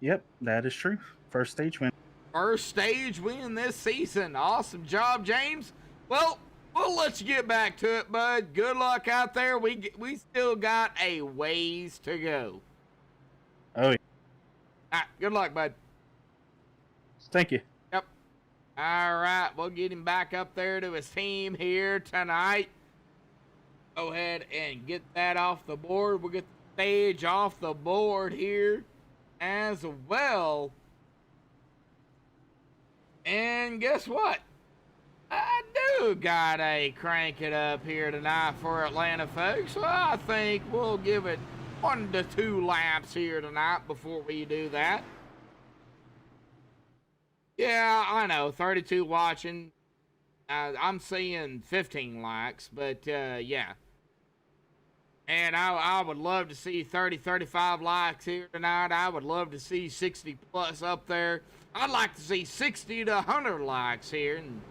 Yep, that is true. First stage win. First stage win this season. Awesome job, James. Well, we'll let you get back to it, bud. Good luck out there. We still got a ways to go. Oh, yeah. All right, good luck, bud. Thank you. Yep. All right, we'll get him back up there to his team here tonight. Go ahead and get that off the board. We'll get the stage off the board here as well. And guess what? I do gotta crank it up here tonight for Atlanta, folks. So I think we'll give it 1 to 2 laps here tonight before we do that. Yeah, I know, 32 watching. I'm seeing 15 likes, but yeah. And I would love to see 30, 35 likes here tonight. I would love to see 60 plus up there. I'd like to see 60 to 100 likes here and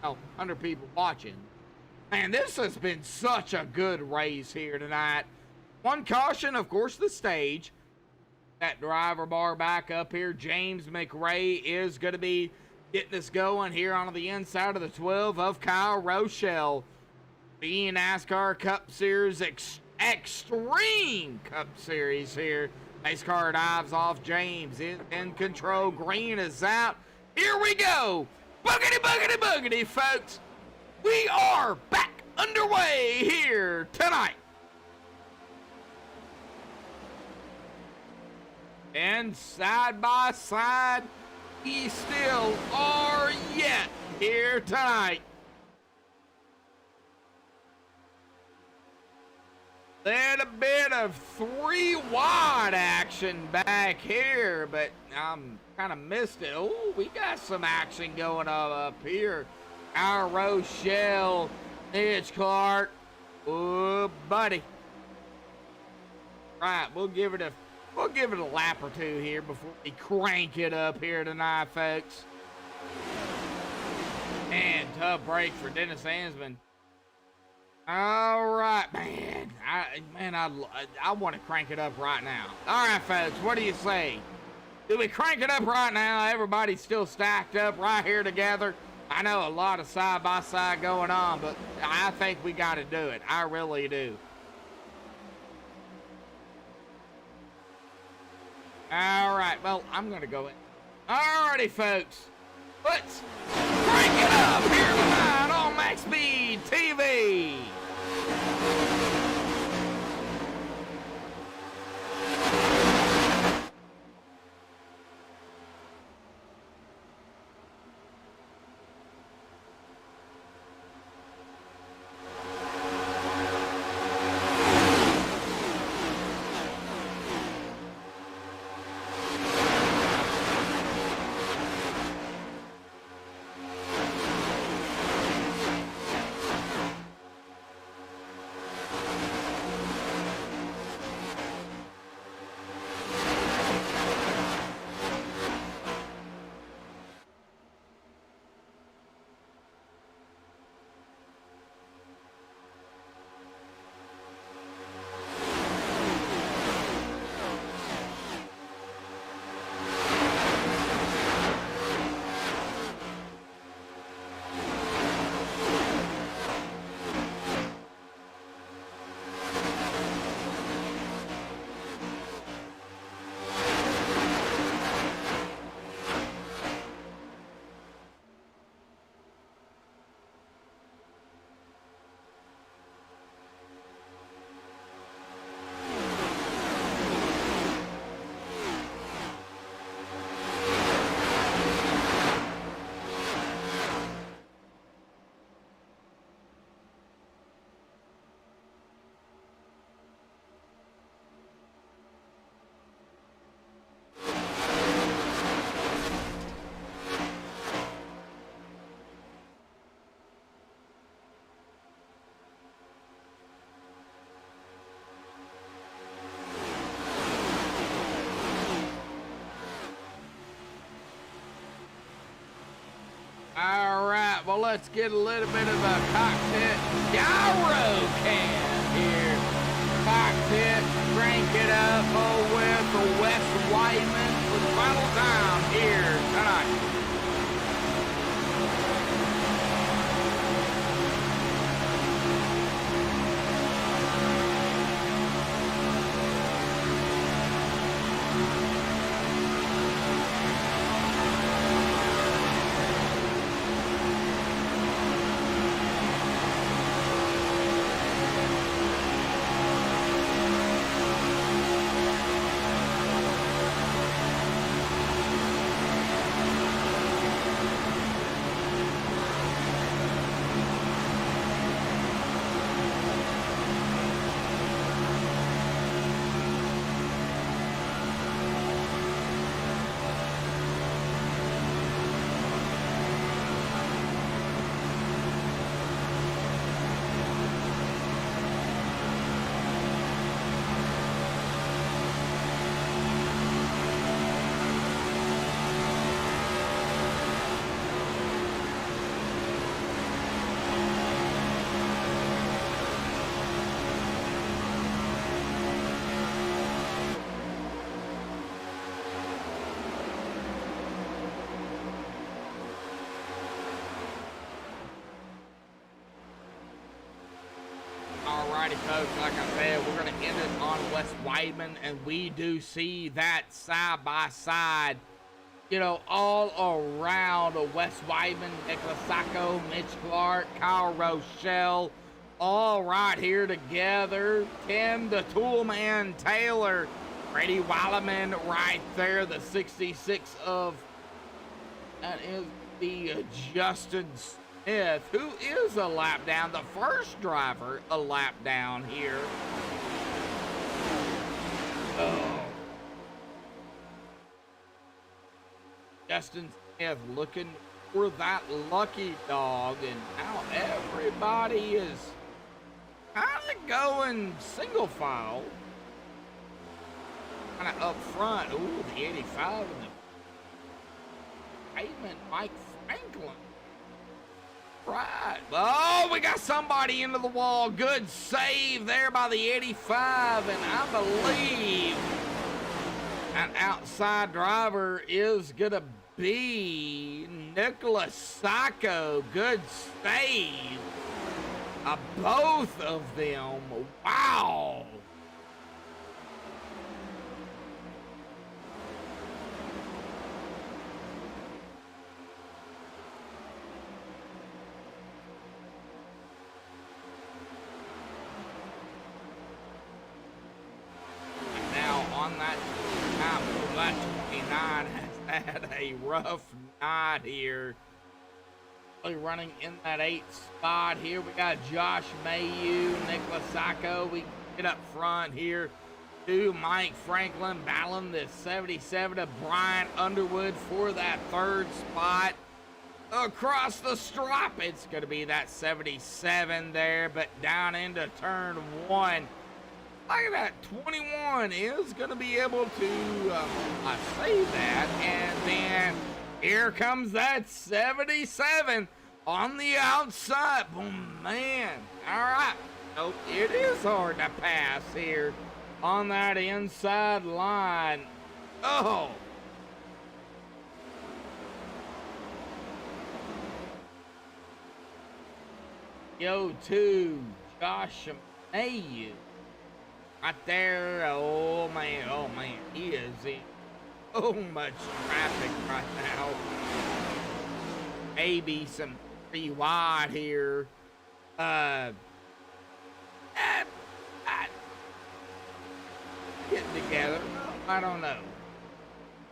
100 people watching. Man, this has been such a good race here tonight. One caution, of course, the stage. That driver bar back up here. James McRae is going to be getting us going here on the inside of the 12 of Kyle Rochelle. The NASCAR Cup Series Extreme Cup Series here. Pace car dives off. James in control. Green is out. Here we go. Boogity, boogity, boogity, folks. We are back underway here tonight. And side by side, we still are yet here tonight. Then a bit of 3 wide action back here, but I'm kind of missed it. Oh, we got some action going on up here. Our Rochelle, Mitch Clark. Oh, buddy. Right, we'll give it a lap or two here before we crank it up here tonight, folks. And tough break for Dennis Hansman. All right, man. I want to crank it up right now. All right, folks, what do you say? Do we crank it up right now? Everybody's still stacked up right here together. I know a lot of side-by-side going on, but I think we got to do it. I really do. All right, well, I'm going to go in. All righty, folks. Let's crank it up here tonight on MaxSpeedTV. Oh, let's get a little bit of a cockpit gyro cam here. Cockpit, crank it up. Oh, with the West Wyman for the final time here tonight. Alrighty, folks, like I said, we're going to end it on West Wyman, and we do see that side by side, you know, all around West Wyman, Nicholas Sacco, Mitch Clark, Kyle Rochelle, all right here together. Tim the Toolman Taylor, Brady Weileman right there, the 66 of, that is the Justin Smith, who is a lap down, the first driver a lap down here. Oh. Justin Smith looking for that lucky dog, and now everybody is kind of going single file, kind of up front. Ooh, the 85 and the pavement, Mike Franklin. Right. Oh, we got somebody into the wall. Good save there by the 85, and I believe an outside driver is going to be Nicholas Sacco. Good save. Both of them. Wow. That 29 has had a rough night here. Really running in that 8th spot here. We got Josh Mayu, Nicholas Sacco. We get up front here to Mike Franklin battling the 77 of Brian Underwood for that 3rd spot. Across the stripe, it's going to be that 77 there, but down into turn 1. Look at that, 21 is going to be able to save that, and then here comes that 77 on the outside. Boom, man. All right. Nope, it is hard to pass here on that inside line. Oh. Yo, to Josh Mayu. Right there, oh man, he is in so much traffic right now. Maybe some pretty wide here. Getting together, I don't know.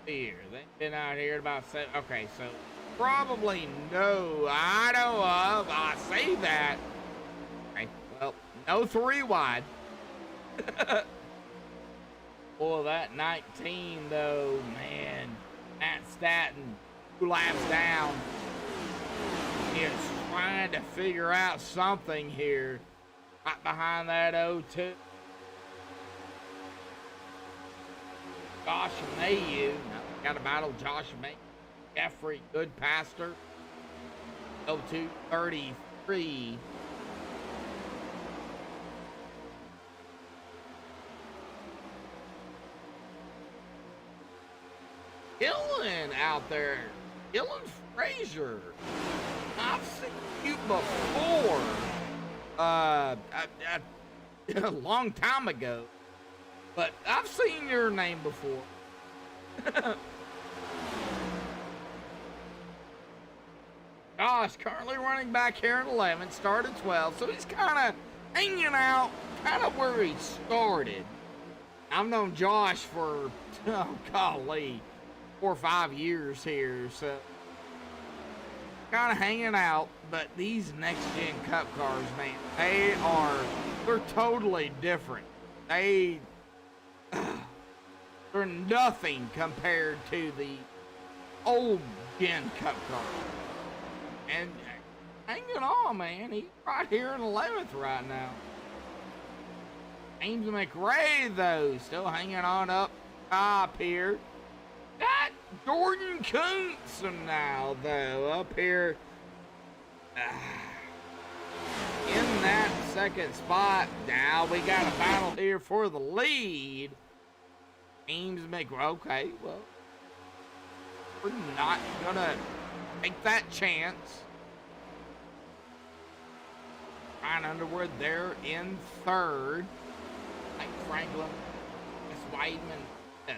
Here, they've been out here about 7. Okay, so probably no, I know of. I say that. Okay, well, no 3 wide. Boy, that 19 though, man, Matt Staton, 2 laps down, is trying to figure out something here. Right behind that 02. Josh Mayu, got to battle Josh Mayu. Jeffrey Goodpaster. 0233. Dylan out there. Dylan Frazier. I've seen you before. A long time ago. But I've seen your name before. Josh, currently running back here at 11, started 12, so he's kind of hanging out, kind of where he started. I've known Josh for, oh, golly, 4 or 5 years here, so kind of hanging out. But these next-gen Cup cars, man, they're totally different. They're nothing compared to the old gen Cup cars. And hanging on, man. He's right here in 11th right now. James McRae, though, still hanging on up top here. Got Jordan Kuntz now, though, up here in that second spot. Now we got a battle here for the lead. James McRae. Okay, well, we're not gonna take that chance. Ryan Underwood there in third. Mike Franklin, Miss Weidman fifth.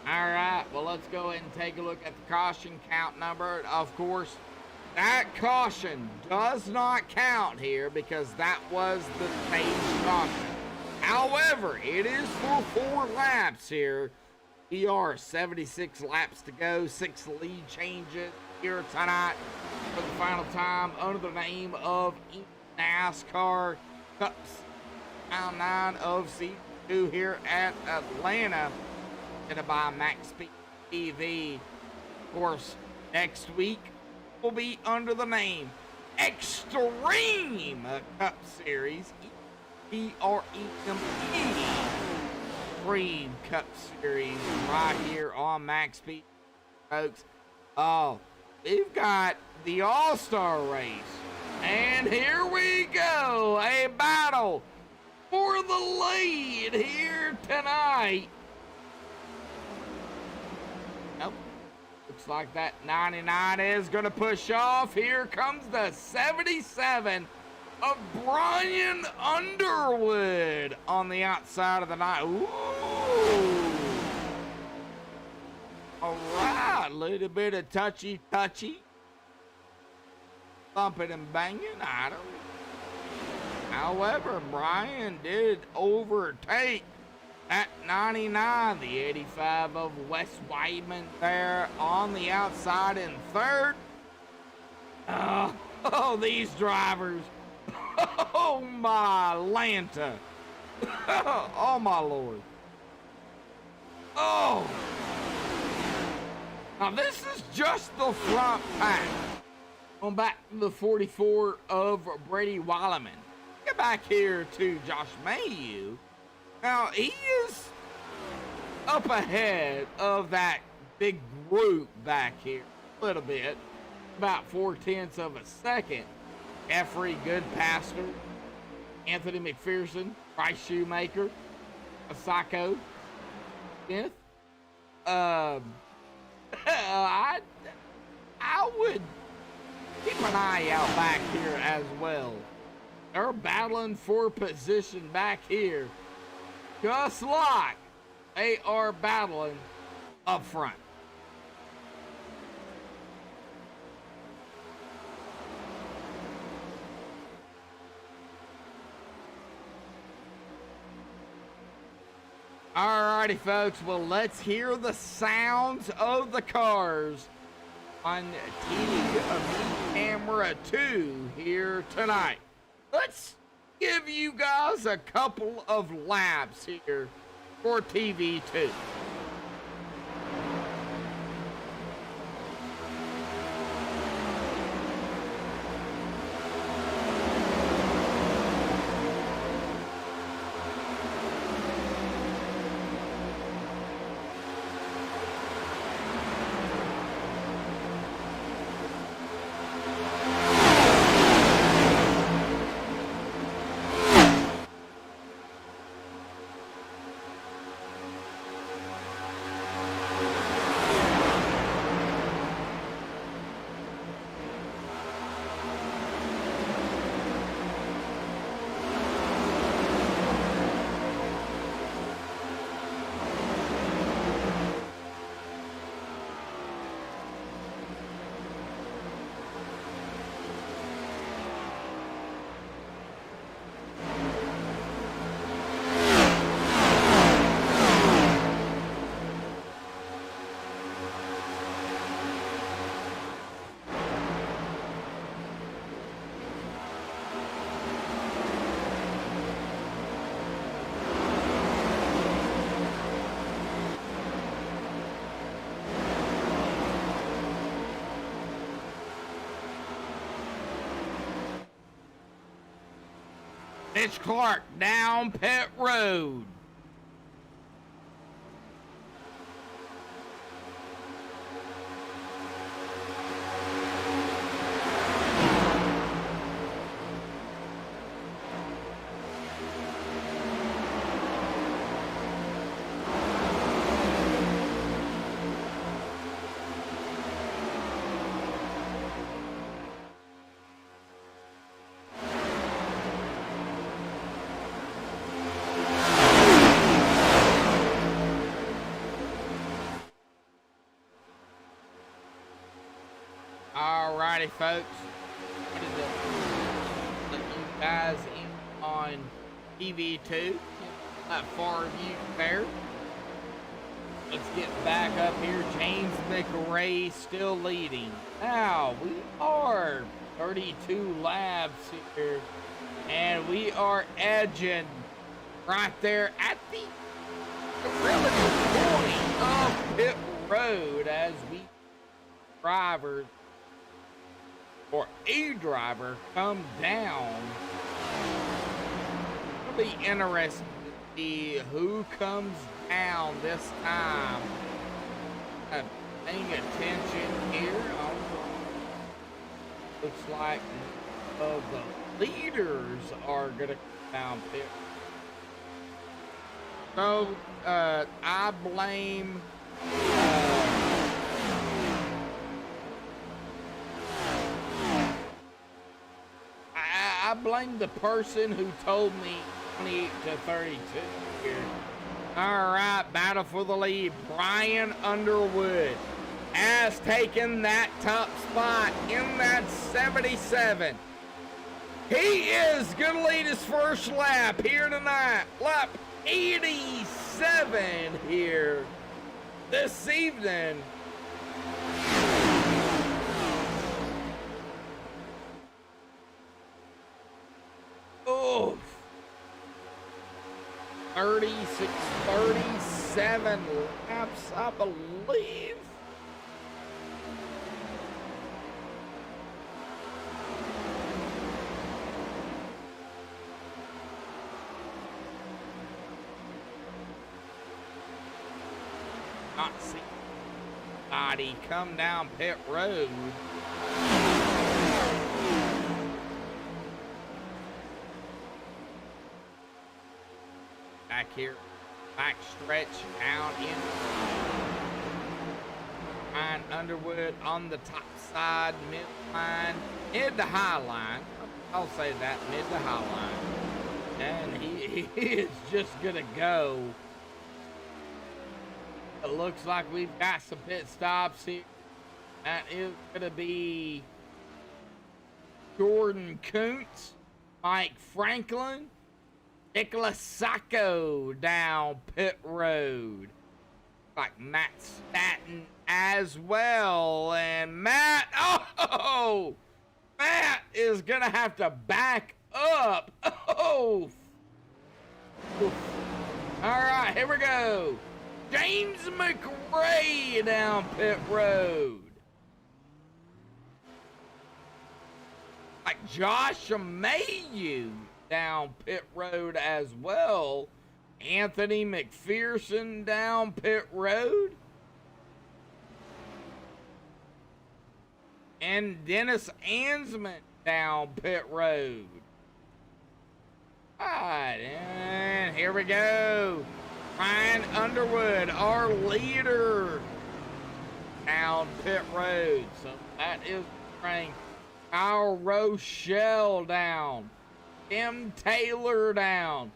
All right, well, let's go ahead and take a look at the caution count number. Of course, that caution does not count here because that was the stage caution. However, it is for 4 laps here. We are 76 laps to go, 6 lead changes here tonight for the final time under the name of NASCAR Cups Round 9 of Season 2 here at Atlanta. Presented by MaxSpeedTV. Of course, next week will be under the name Extreme Cup Series. EREME Extreme Cup Series right here on MaxSpeed, folks. Oh, we've got the All-Star race. And here we go. A battle for the lead here tonight. Nope. Looks like that 99 is going to push off. Here comes the 77 of Brian Underwood on the outside of the night. Ooh. All right. A little bit of touchy. Bumping and banging. I don't. However, Brian did overtake that 99, the 85 of Wes Weidman there on the outside in third. Oh, these drivers. Oh, my Lanta. Oh, my Lord. Oh. Now, this is just the front pack. Going back to the 44 of Brady Weileman. Get back here to Josh Mayhew. Now, he is up ahead of that big group back here a little bit. About 0.4 of a second. Jeffrey Goodpaster, Anthony McPherson, Bryce Shoemaker, Asako Smith. I would keep an eye out back here as well. They're battling for position back here, just like they are battling up front. Alrighty, folks. Well, let's hear the sounds of the cars on TV Camera 2 here tonight. Let's give you guys a couple of laps here for TV 2. Mitch Clark down pit road. Alrighty, folks. Wanted to let you guys in on TV2. That far view there. Let's get back up here. James McRae still leading. Now, we are 32 laps here. And we are edging right there at the relative point of pit road as we drivers or a driver come down. It'll be interesting to see who comes down this time. Paying attention here. Looks like of the leaders are gonna come down pit. So I blame I blame the person who told me 28 to 32 here. All right, battle for the lead. Brian Underwood has taken that top spot in that 77. He is going to lead his first lap here tonight. Lap 87 here this evening. Oh, 36, 37 laps, I believe. Not see anybody come down pit road. Back here, back stretch down in. Brian Underwood on the top side, mid line, mid to high line. I'll say that, mid to high line. And he is just gonna go. It looks like we've got some pit stops here. That is gonna be Jordan Kuntz, Mike Franklin, Nicholas Sacco down pit road. Like Matt Staton as well. And Matt, oh, Matt is gonna have to back up. Oh. All right, here we go. James McRae down pit road. Like Josh Mayhew down pit road as well. Anthony McPherson down pit road. And Dennis Ansman down pit road. All right, and here we go. Brian Underwood, our leader, down pit road. So that is ranked. Kyle Rochelle down. Tim Taylor down.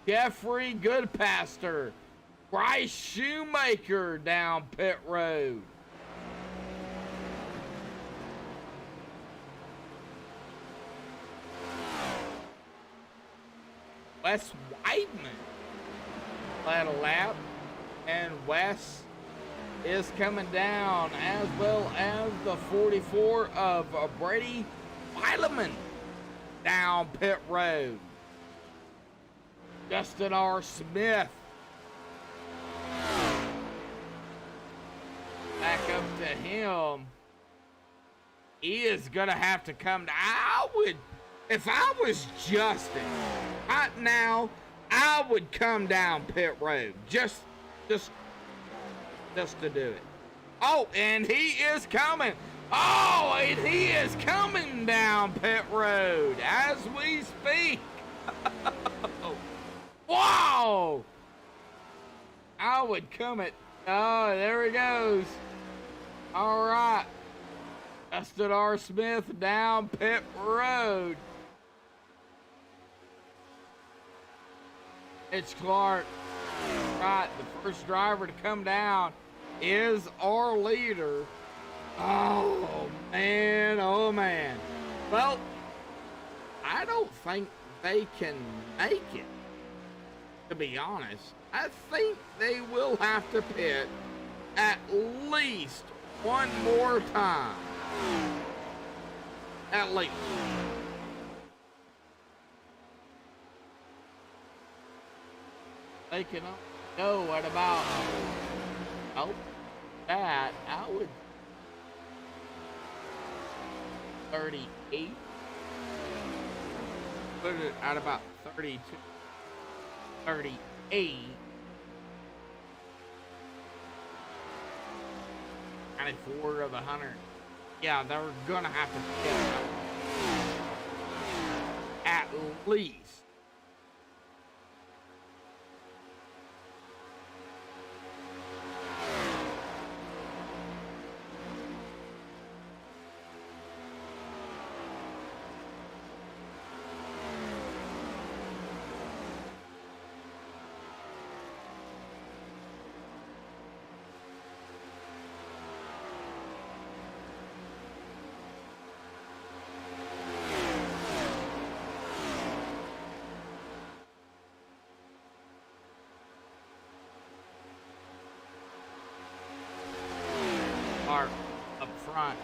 Jeffrey Goodpaster. Bryce Shoemaker down pit road. Wes Weidman led a lap, and Wes is coming down, as well as the 44 of Brady Weileman down pit road. Justin R. Smith back up to him. He is gonna have to come down. I would if I was Justin, right now, I would come down pit road. Just to do it. Oh, and he is coming. Oh, and he is coming down pit road as we speak. Wow! I would come it. Oh, there he goes. All right. Justin R. Smith down pit road. It's Clark. Right, the first driver to come down is our leader. Oh, man. Oh, man. Well, I don't think they can make it, to be honest. I think they will have to pit at least one more time. At least. They can go at about, that, I would 38. Put it at about 32. 38. 94 of 100. Yeah, they're gonna have to get at least. Up front.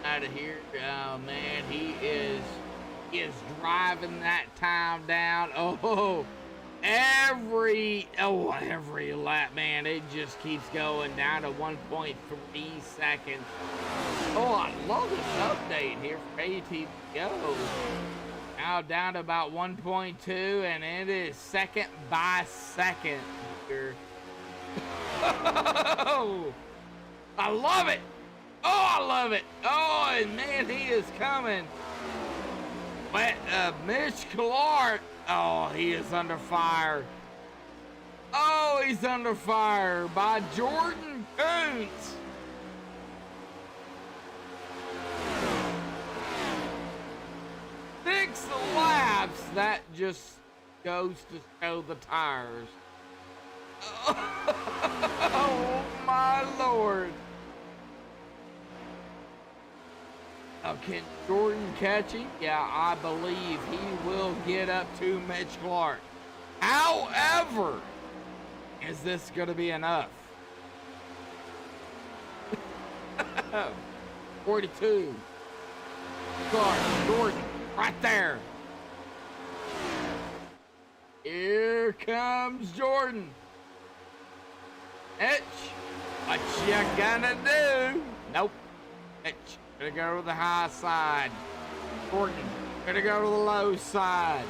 Out of here. Oh man, he is driving that time down. Oh, every lap, man, it just keeps going down to 1.3 seconds. Oh, I love this update here for ATGO. Now down to about 1.2, and it is second by second here. Oh, I love it. Oh, I love it. Oh, and man, he is coming. But Mitch Clark, oh, he is under fire. Oh, he's under fire by Jordan Kuntz. Six laps, that just goes to show the tires. Oh my Lord. Now, can Jordan catch him? Yeah, I believe he will get up to Mitch Clark. However, is this going to be enough? 42. Clark, Jordan. Right there. Here comes Jordan. Mitch, what you gonna do? Nope. Mitch, gonna go to the high side. Jordan, gonna go to the low side.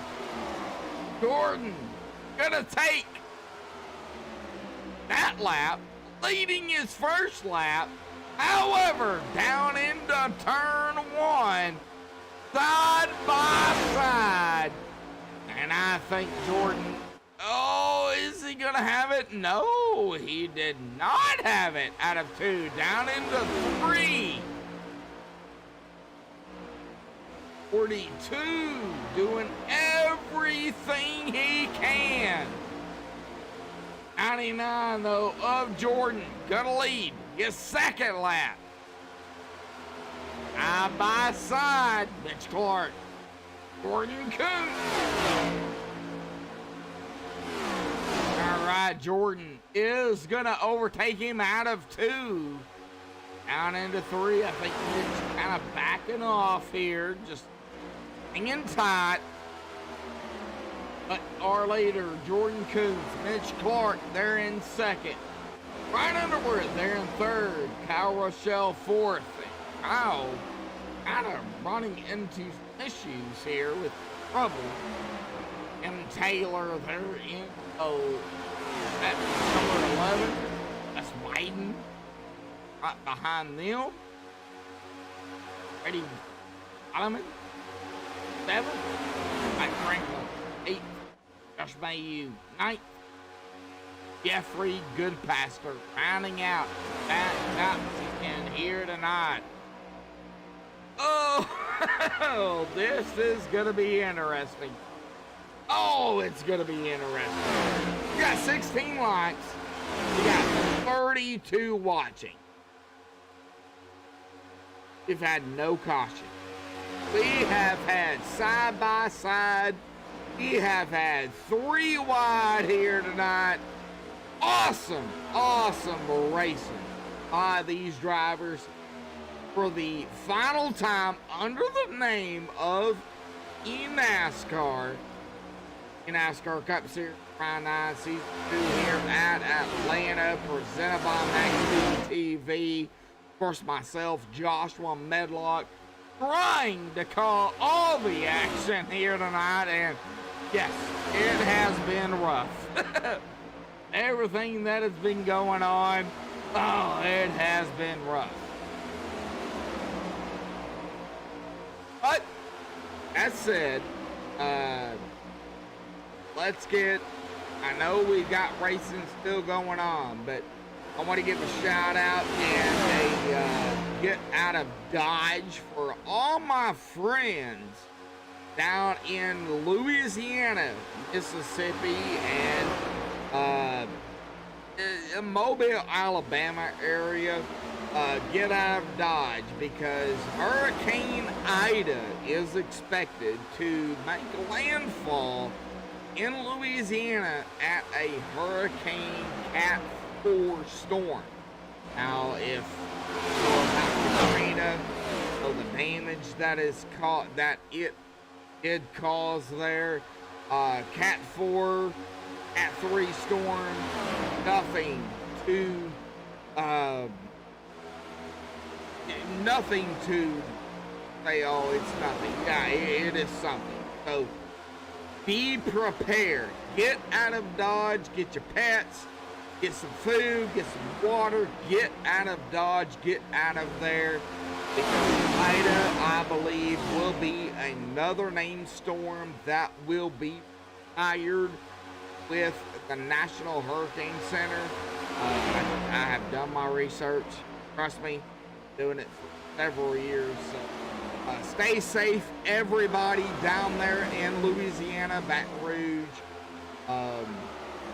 Jordan, gonna take that lap, leading his first lap. However, down into turn one, side by side, and I think Jordan, oh, is he gonna have it? No, he did not have it. Out of two, down into three. 42, doing everything he can. 99 though of Jordan, gonna lead his second lap. Side by side, Mitch Clark, Jordan Kuntz. All right, Jordan is gonna overtake him out of two. Down into three, I think Mitch kind of backing off here, just hanging tight. But our leader, Jordan Kuntz, Mitch Clark, they're in second. Brian Underwood there in third. Kyle Rochelle fourth. Kyle kind of running into issues here with trouble. And Taylor there in at number 11. That's Biden right behind them. Eddie Alleman, 7th. Mike Franklin, 8th. Josh Mayu, 9th. Jeffrey Goodpaster rounding out that top 10 here tonight. Oh, this is going to be interesting. Oh, it's going to be interesting. We got 16 likes. We got 32 watching. We've had no caution. We have had side by side. We have had 3 wide here tonight. Awesome racing by these drivers for the final time under the name of eNASCAR. eNASCAR Cup Series Round 9 Season 2 here at Atlanta, presented by MaxSpeedTV. Of course, myself, Joshua Medlock, trying to call all the action here tonight, and yes, it has been rough. Everything that has been going on, oh, it has been rough. But, that said, let's get, I know we've got racing still going on, but I want to give a shout out and a get out of Dodge for all my friends down in Louisiana, Mississippi, and Mobile, Alabama area. Get out of Dodge because Hurricane Ida is expected to make landfall in Louisiana at a Hurricane Cat 4 storm. Now, if you know about Katrina, the damage that is that it did cause there, Cat 4, Cat 3 storm, nothing to say, oh, it's nothing. Yeah, it is something. So be prepared. Get out of Dodge. Get your pets. Get some food. Get some water. Get out of Dodge. Get out of there. Because Ida, I believe, will be another named storm that will be hired with the National Hurricane Center. I have done my research. Trust me, doing it for several years. So, stay safe, everybody down there in Louisiana, Baton Rouge,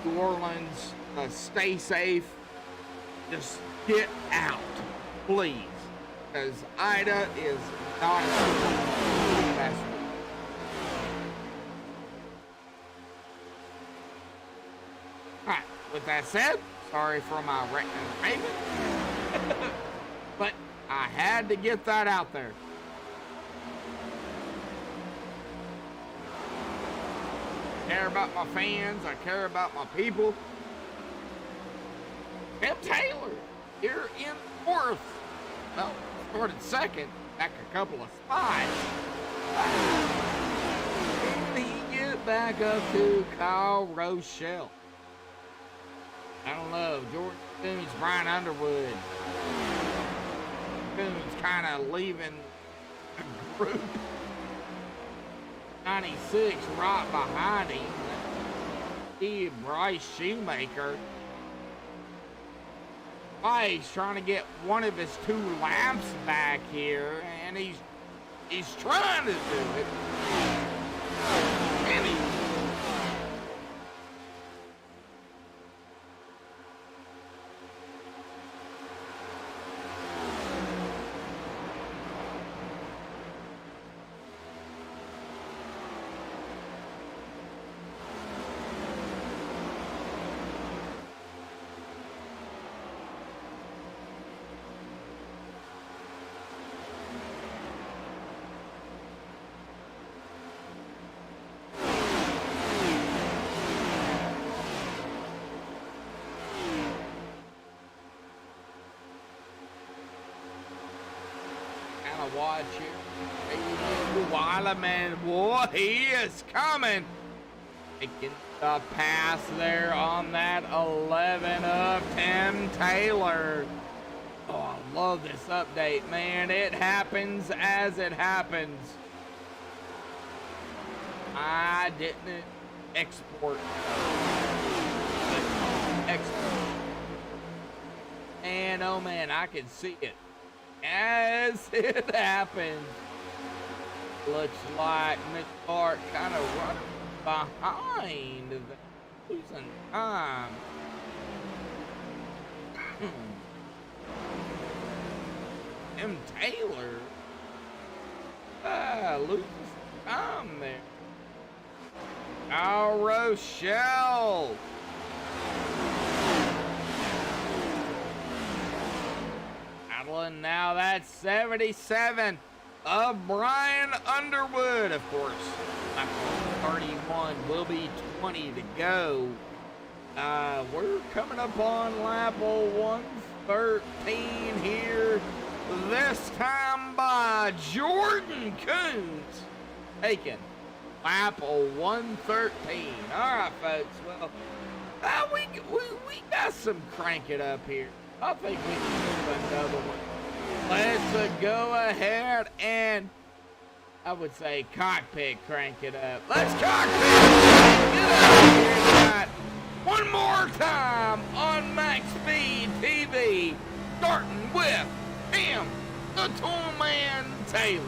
New Orleans. Stay safe. Just get out, please, because Ida is not a best. Alright, with that said, sorry for my raven, but I had to get that out there. I care about my fans, I care about my people. Tim Taylor here in 4th. Well, started 2nd, back a couple of spots. Can he get back up to Kyle Rochelle? I don't know. Jordan Coons, Brian Underwood. Coons kind of leaving the group. 96 right behind him. He and Bryce Shoemaker. He's trying to get one of his 2 laps back here, and he's trying to do it. And he to watch it. Weileman, boy, he is coming. Making the pass there on that 11 of Tim Taylor. Oh, I love this update, man. It happens as it happens. I didn't export. And oh man, I can see it as it happens. Looks like Mitch Clark kind of running behind, losing time. Tim Taylor loses time there. Al Rochelle. Battling now, that's 77 of Brian Underwood, of course. 31 will be 20 to go. We're coming up on lap 113 here. This time by Jordan Coons. Taken lap 113. All right, folks. Well, we got some crank it up here. I think we can do another one. Let's go ahead and, I would say, cockpit crank it up. Let's cockpit get up here tonight. One more time on MaxSpeedTV, starting with him, the Toolman Taylor.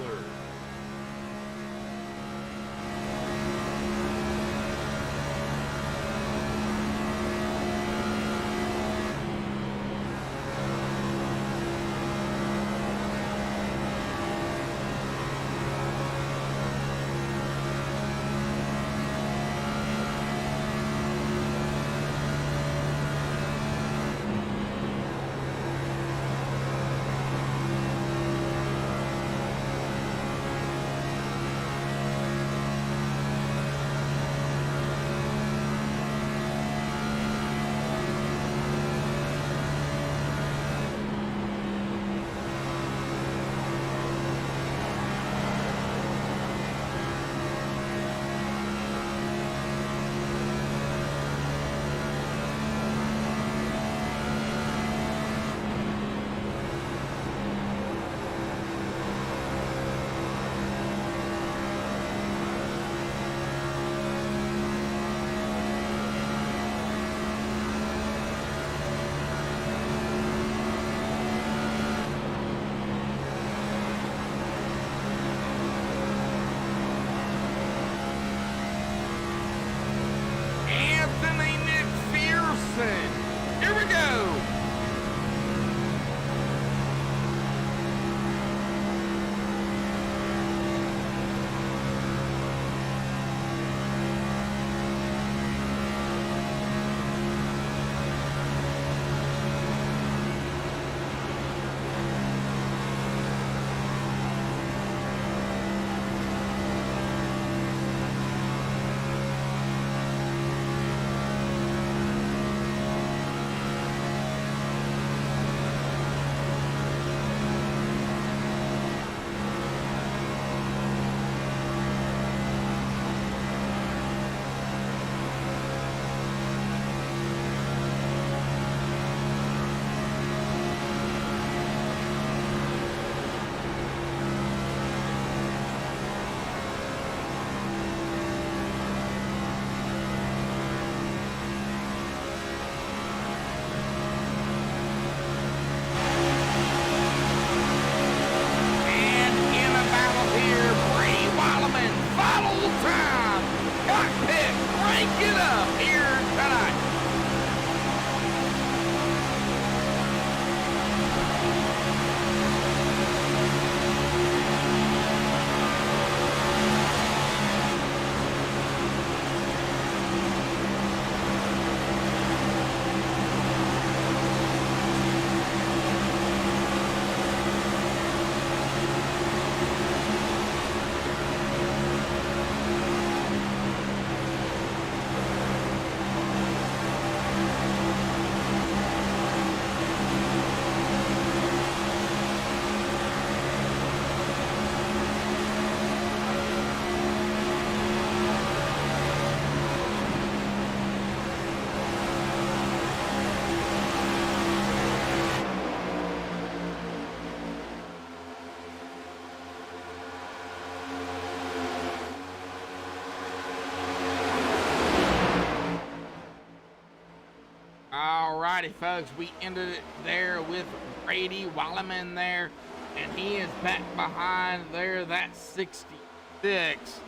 folks, we ended it there with Brady Walleman there, and he is back behind there. That's 66.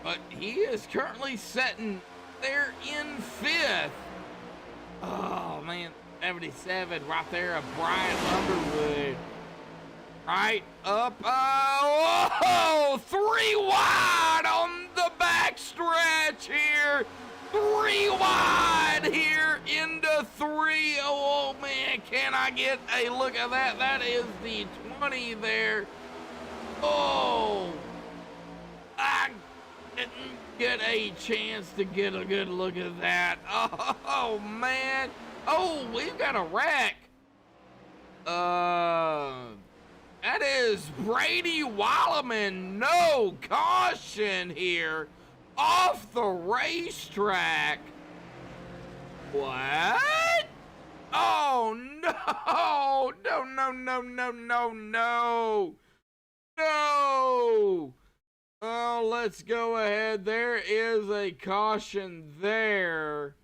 But he is currently sitting there in 5th. Oh, man, 77 right there of Brian Underwood. Right up, whoa, 3 wide on the back stretch here. 3 wide here into 3. Oh, man, can I get a look at that? That is the 20 there. Oh, I didn't get a chance to get a good look at that. Oh, man. Oh, we've got a wreck. That is Brady Walleman. No caution here. Off the racetrack. What? Oh, no. No. Oh, let's go ahead. There is a caution there.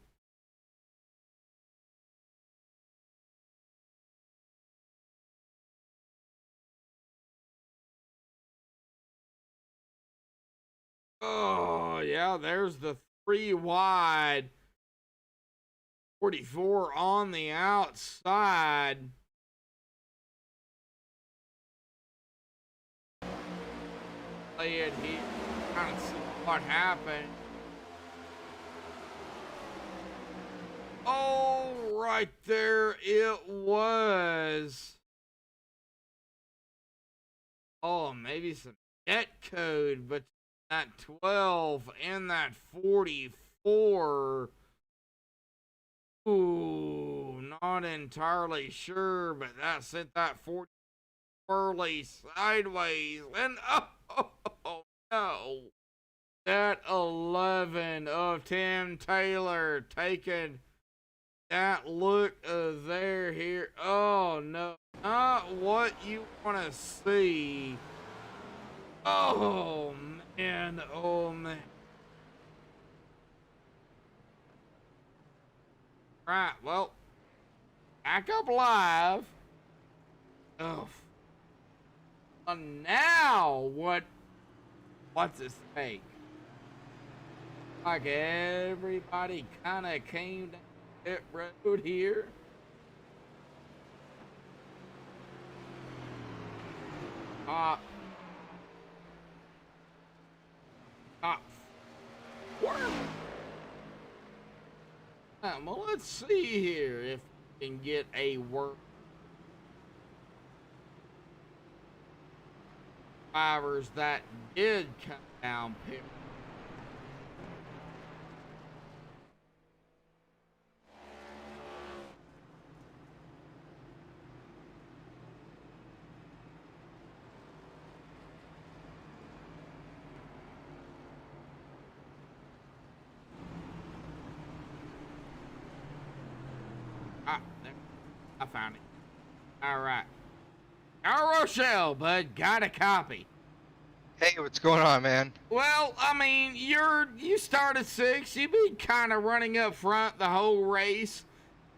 Oh, yeah, there's the 3 wide. 44 on the outside. Play it here. Kind of see what happened. Oh, right there it was. Oh, maybe some net code, but that 12 and that 44. Ooh, not entirely sure, but that sent that 40 early sideways. And oh no. That 11 of Tim Taylor taking that look there here. Oh no. Not what you want to see. Oh man. Right, well, back up live. Oh. Now what's this take? Like everybody kind of came down that road here. Top. Well, let's see here if we can get a work. Drivers that did come down here. There. I found it. All right. Our Rochelle, bud, got a copy. Hey, what's going on, man? Well, I mean, you started 6. You've been kind of running up front the whole race.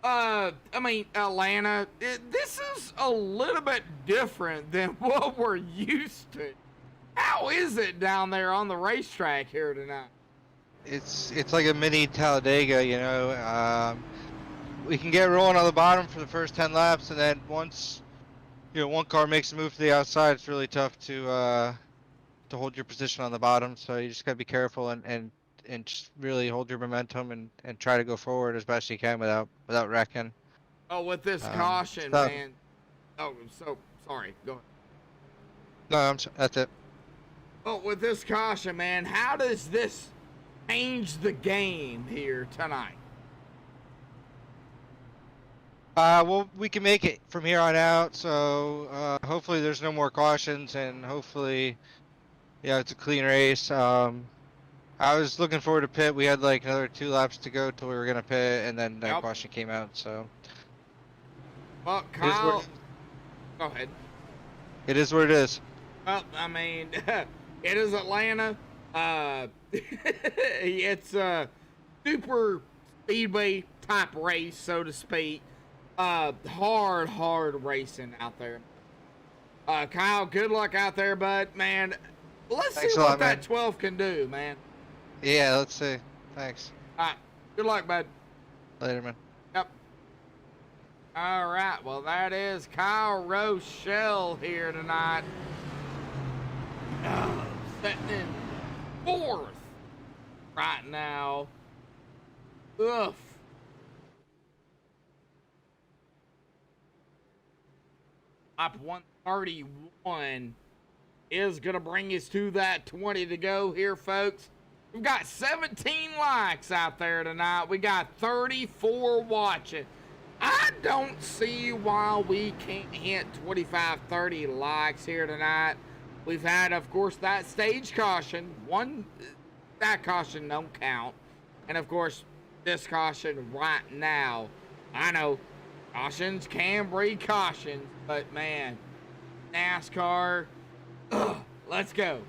I mean, Atlanta, this is a little bit different than what we're used to. How is it down there on the racetrack here tonight? It's like a mini Talladega, you know. We can get rolling on the bottom for the first 10 laps, and then once, you know, one car makes a move to the outside, it's really tough to hold your position on the bottom. So you just gotta be careful and just really hold your momentum and try to go forward as best you can without wrecking. Oh, with this caution, man. Oh, so sorry. Go ahead. No, that's it. Oh, with this caution, man, how does this change the game here tonight? Well, we can make it from here on out, so hopefully there's no more cautions, and hopefully, yeah, it's a clean race. I was looking forward to pit. We had like another 2 laps to go till we were gonna pit, and then that caution came out. So, well, Kyle, go ahead. It is what it is. Well, I mean, it is Atlanta. It's super speedway type race, so to speak. Hard racing out there. Kyle, good luck out there, bud. Man, let's Thanks see a what lot, man. that 12 can do, man. Yeah, let's see. Thanks. All right, good luck, bud. Later, man. Yep. All right, well, that is Kyle Rochelle here tonight. Sitting in 4th right now. Oof. Lap 131 is going to bring us to that 20 to go here, folks. We've got 17 likes out there tonight. We got 34 watching. I don't see why we can't hit 25, 30 likes here tonight. We've had, of course, that stage caution. That caution don't count. And, of course, this caution right now. I know cautions can breed cautions, but, man, NASCAR, let's go.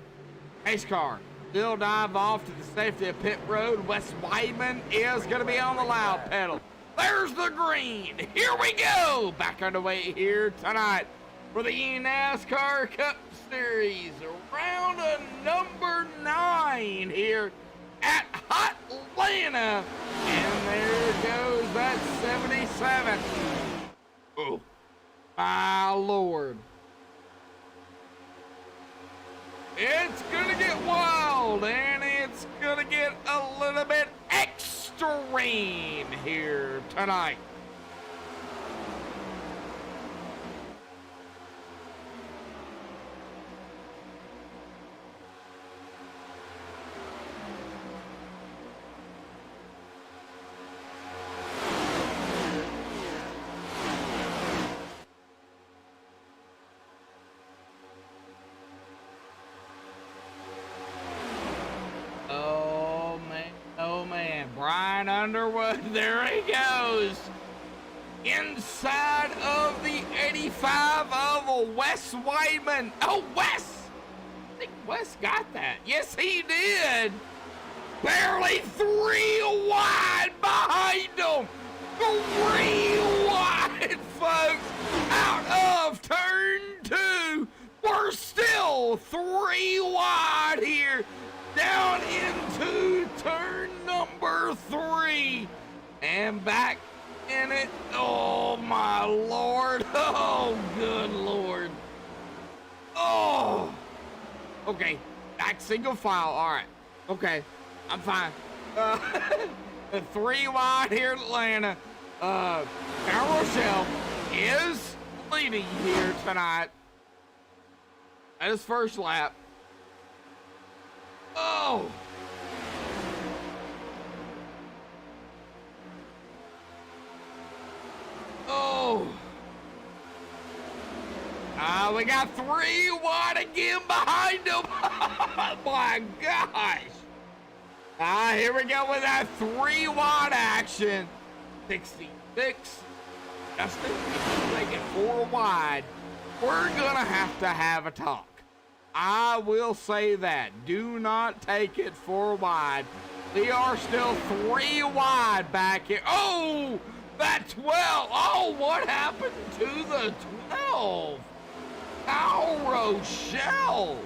Pace car. Still dive off to the safety of pit road. Wes Weidman is going to be on the loud pedal. There's the green. Here we go. Back underway here tonight for the NASCAR Cup Series. Round number 9 here at Atlanta. And there goes that 77. Oh, my Lord. It's gonna get wild, and it's gonna get a little bit extreme here tonight. Brian Underwood, there he goes. Inside of the 85 of Wes Weidman. Oh, Wes! I think Wes got that. Yes, he did. Barely 3 wide behind him. 3 wide, folks. Out of turn 2. We're still 3 wide here. Down into turn number 3. And back in it. Oh, my Lord. Oh, good Lord. Oh. Okay. Back single file. All right. Okay. I'm fine. The 3 wide here in Atlanta. Kyle Rochelle is leading here tonight at his first lap. Oh! Oh! We got 3 wide again behind him. Oh my gosh! Here we go with that 3 wide action. 66. Justin, make it 4 wide. We're gonna have a talk. I will say that. Do not take it 4 wide. We are still 3 wide back here. Oh, that 12. Oh, what happened to the 12? Kyle Rochelle.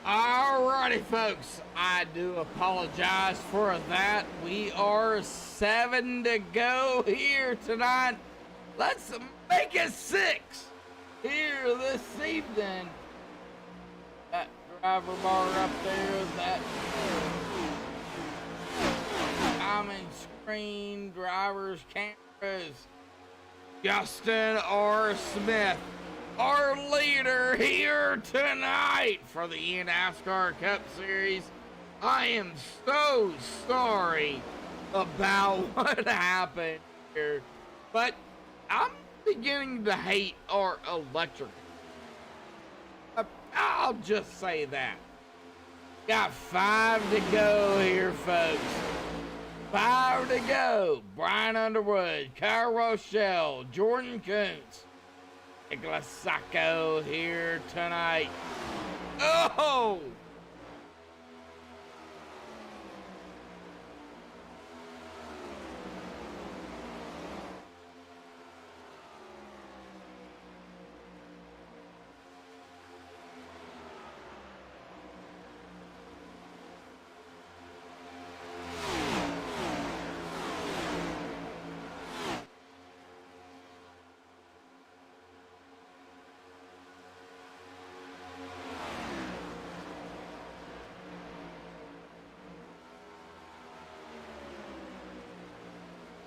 Alrighty, folks. I do apologize for that. We are 7 to go here tonight. Let's make it 6 here this evening. That driver bar up there, that common screen, drivers, cameras. Justin R. Smith, our leader here tonight for the NASCAR Cup Series. I am so sorry about what happened here, but I'm beginning to hate our electric. I'll just say that. Got 5 to go here, folks. 5 to go. Brian Underwood, Kyle Rochelle, Jordan Kuntz, Nicholas Sacco here tonight. Oh!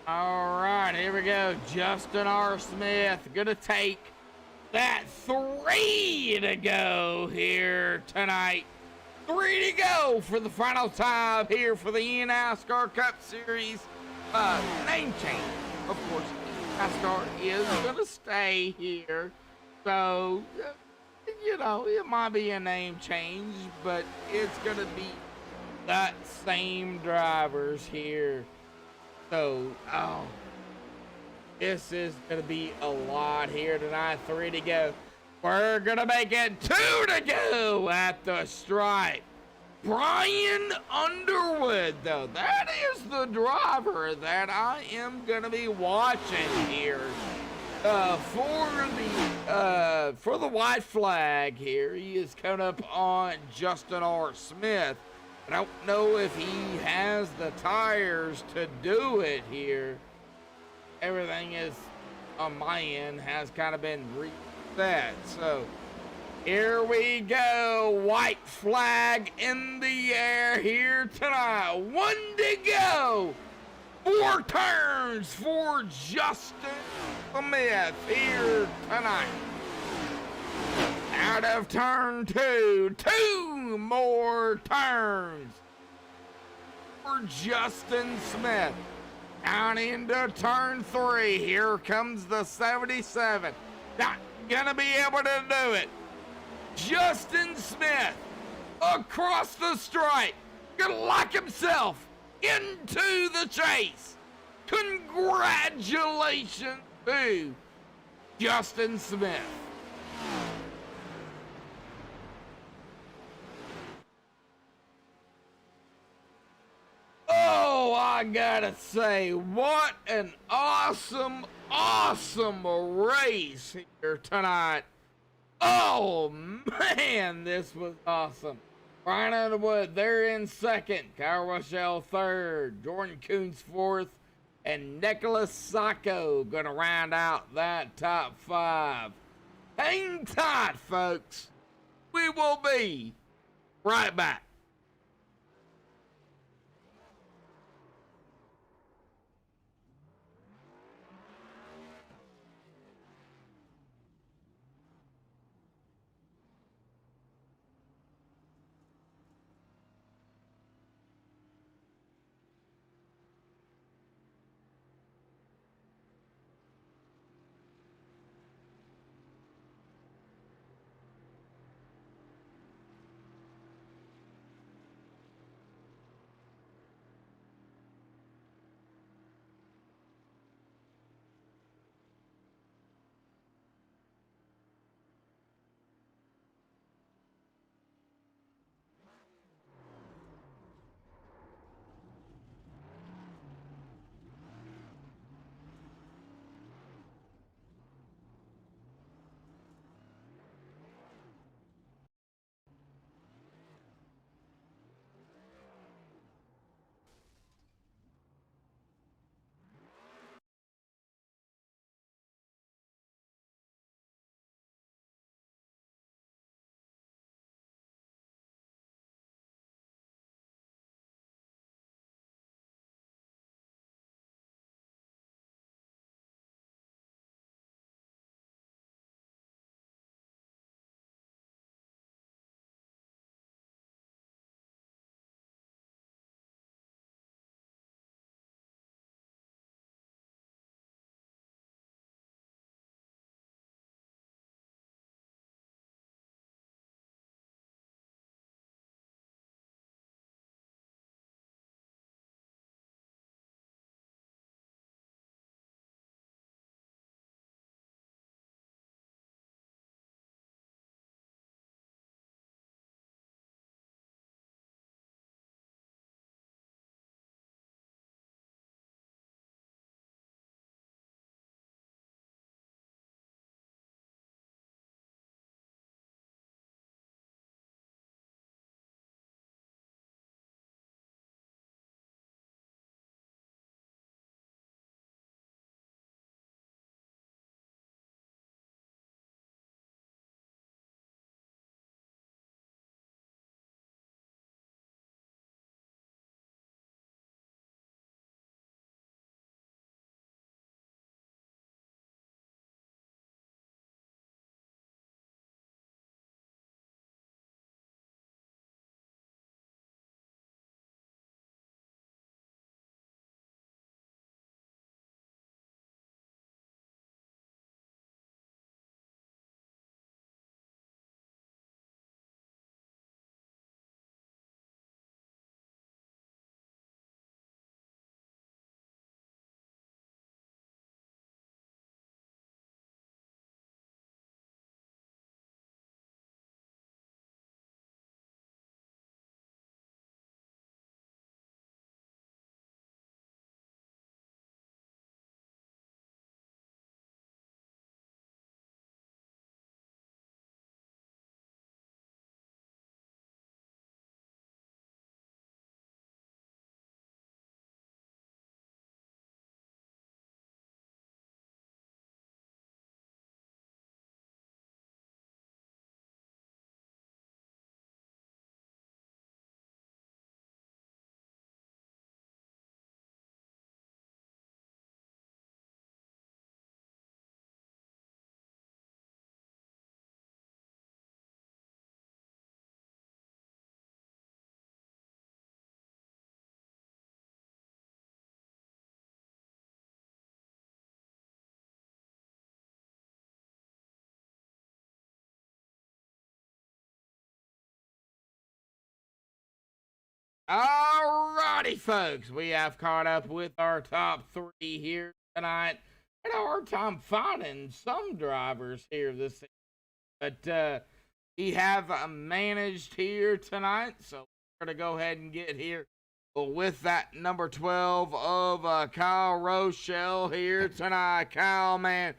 All right, here we go. Justin R. Smith gonna take that 3 to go here tonight. 3 to go for the final time here for the NASCAR Cup Series. Name change. Of course, NASCAR is gonna stay here. So, you know, it might be a name change, but it's gonna be that same drivers here. So, this is going to be a lot here tonight. 3 to go. We're going to make it 2 to go at the stripe. Brian Underwood, though. That is the driver that I am going to be watching here. For the white flag here, he is coming up on Justin R. Smith. I don't know if he has the tires to do it here. Everything is on my end has kind of been reset. So here we go. White flag in the air here tonight. 1 to go. 4 turns for Justin Smith here tonight. Out of turn 2, 2 more turns for Justin Smith. Down into turn 3. Here comes the 77. Not gonna be able to do it. Justin Smith across the stripe. Gonna lock himself into the chase. Congratulations to Justin Smith. Oh, I gotta say, what an awesome race here tonight. Oh, man, this was awesome. Brian Underwood, they're in second. Kyle Rochelle third. Jordan Kuntz fourth. And Nicholas Sacco gonna round out that top 5. Hang tight, folks. We will be right back. Alrighty, folks, we have caught up with our top 3 here tonight. Had a hard time finding some drivers here this season, but we have managed here tonight, so we're going to go ahead and get here with that number 12 of Kyle Rochelle here tonight. Kyle, man,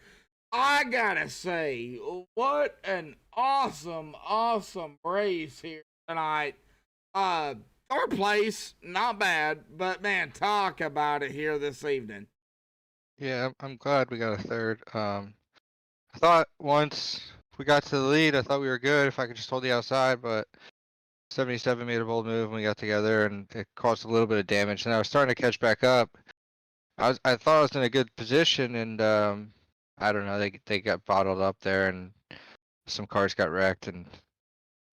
I gotta say, what an awesome race here tonight. Third place, not bad, but man, talk about it here this evening. Yeah, I'm glad we got a third. I thought once we got to the lead, I thought we were good if I could just hold the outside, but 77 made a bold move and we got together and it caused a little bit of damage. And I was starting to catch back up. I thought I was in a good position and I don't know, they got bottled up there and some cars got wrecked and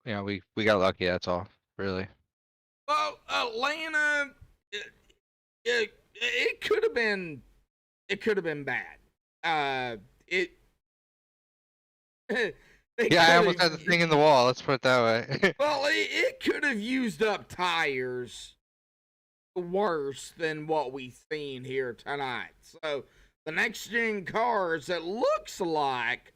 we got lucky, that's all, really. Well, Atlanta, it could have been bad. Yeah, I almost had the thing in the wall, let's put it that way. Well, it could have used up tires worse than what we've seen here tonight. So the next gen cars, it looks like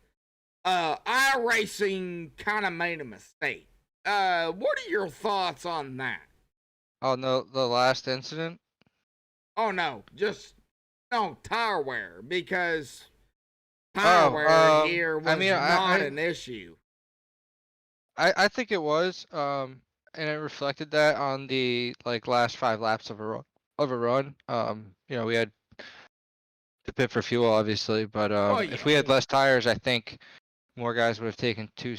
iRacing kind of made a mistake. What are your thoughts on that? Oh no, the last incident? Oh no, tire wear, because tire wear here was not an issue. I think it was, and it reflected that on the last 5 laps of a run. We had to pit for fuel, obviously, but if we had less tires, I think more guys would have taken two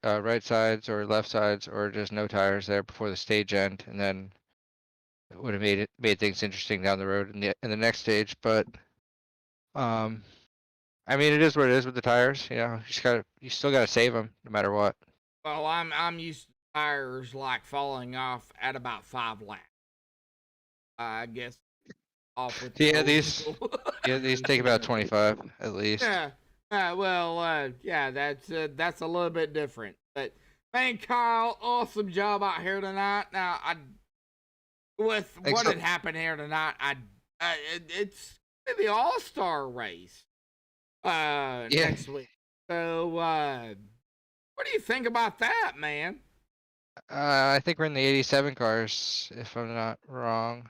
right sides or left sides, or just no tires there before the stage end, and then it would have made things interesting down the road in the next stage. But I mean, it is what it is with the tires. You still gotta save them no matter what. Well, I'm used to tires falling off at about 5 laps. I guess off with these take about 25 at least. Yeah. Yeah, that's a little bit different. But man, Kyle, awesome job out here tonight. Now, what had happened here tonight, it's the All-Star race next week. So, what do you think about that, man? I think we're in the 87 cars, if I'm not wrong.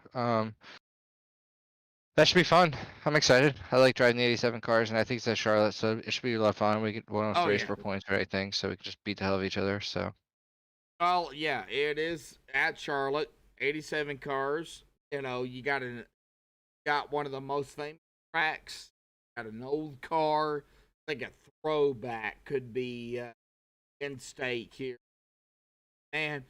That should be fun. I'm excited. I like driving the 87 cars, and I think it's at Charlotte, so it should be a lot of fun. We won't have to race for points or anything, so we can just beat the hell of each other. So. Well, yeah, it is at Charlotte. 87 cars. You got one of the most famous tracks. Got an old car. I think a throwback could be in stake here. And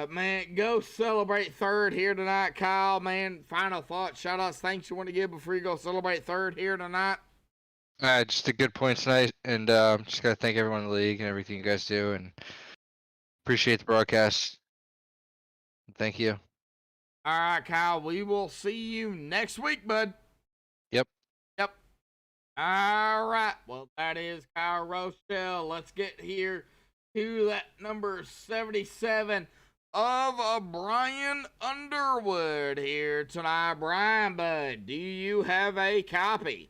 man, go celebrate third here tonight, Kyle. Man, final thoughts, shout outs, thanks you want to give before you go celebrate third here tonight? Just a good point tonight, and just gotta thank everyone in the league and everything you guys do, and appreciate the broadcast. Thank you. All right, Kyle, we will see you next week, bud. Yep. All right, well, that is Kyle Rochelle. Let's get here to that number 77 of Brian Underwood here tonight. Brian, bud, do you have a copy?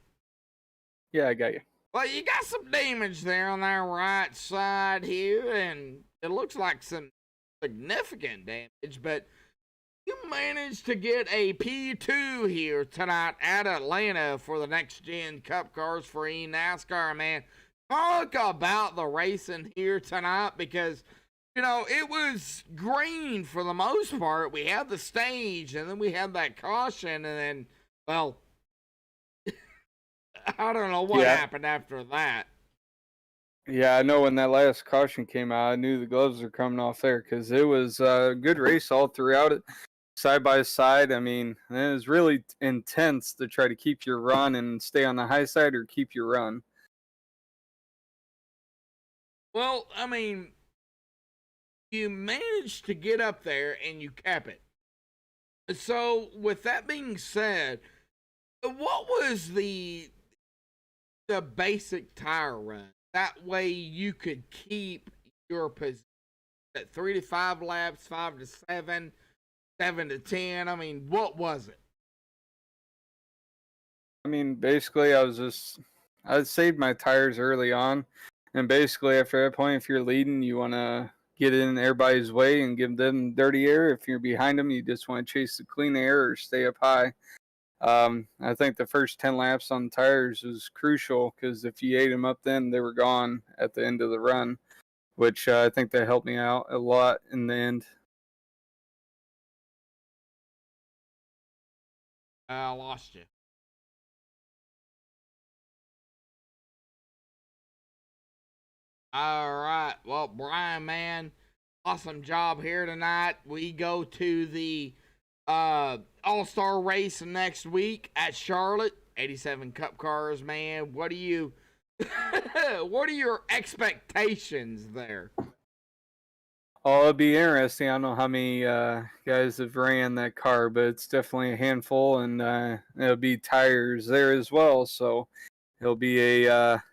Yeah, I got you. Well, you got some damage there on that right side here, and it looks like some significant damage, but you managed to get a P2 here tonight at Atlanta for the Next Gen Cup cars for eNASCAR, man. Talk about the racing here tonight, because it was green for the most part. We had the stage, and then we had that caution, and then, well, I don't know what happened after that. Yeah, I know when that last caution came out, I knew the gloves were coming off there, because it was a good race all throughout it, side by side. I mean, it was really intense to try to keep your run and stay on the high side or keep your run. Well, I mean, you managed to get up there and you kept it. So, with that being said, what was the basic tire run? That way you could keep your position at 3 to 5 laps, 5 to 7. 7 to 10? I mean, what was it? I mean, basically, I saved my tires early on, and basically after that point, if you're leading, you want to get in everybody's way and give them dirty air. If you're behind them, you just want to chase the clean air or stay up high. I think the first 10 laps on the tires was crucial because if you ate them up then, they were gone at the end of the run, which I think that helped me out a lot in the end. I lost you. All right. Well, Brian, man, awesome job here tonight. We go to the All-Star race next week at Charlotte. 87 Cup cars, man. What are your expectations there? Oh, it'll be interesting. I don't know how many guys have ran that car, but it's definitely a handful, and it'll be tires there as well. So it'll be a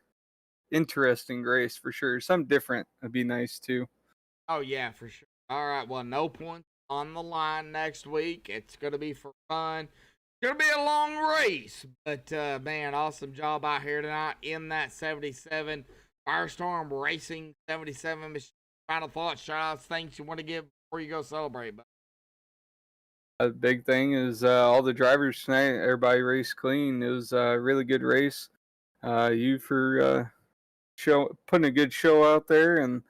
interesting race for sure. Something different would be nice too. Oh, yeah, for sure. All right. Well, no points on the line next week. It's going to be for fun. It's going to be a long race. But, man, awesome job out here tonight in that 77 Firestorm Racing 77 machine. Final thoughts, shout-outs, things you want to give before you go celebrate. The big thing is all the drivers tonight, everybody raced clean. It was a really good race. You for putting a good show out there, and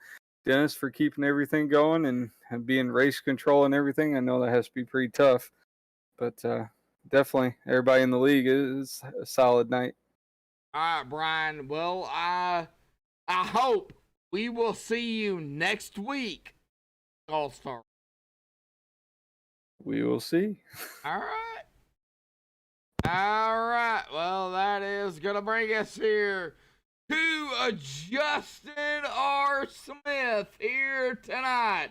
Dennis for keeping everything going and being race control and everything. I know that has to be pretty tough, but definitely everybody in the league is a solid night. All right, Brian. Well, I hope we will see you next week, All-Star. We will see. All right. All right. Well, that is going to bring us here to Justin R. Smith here tonight.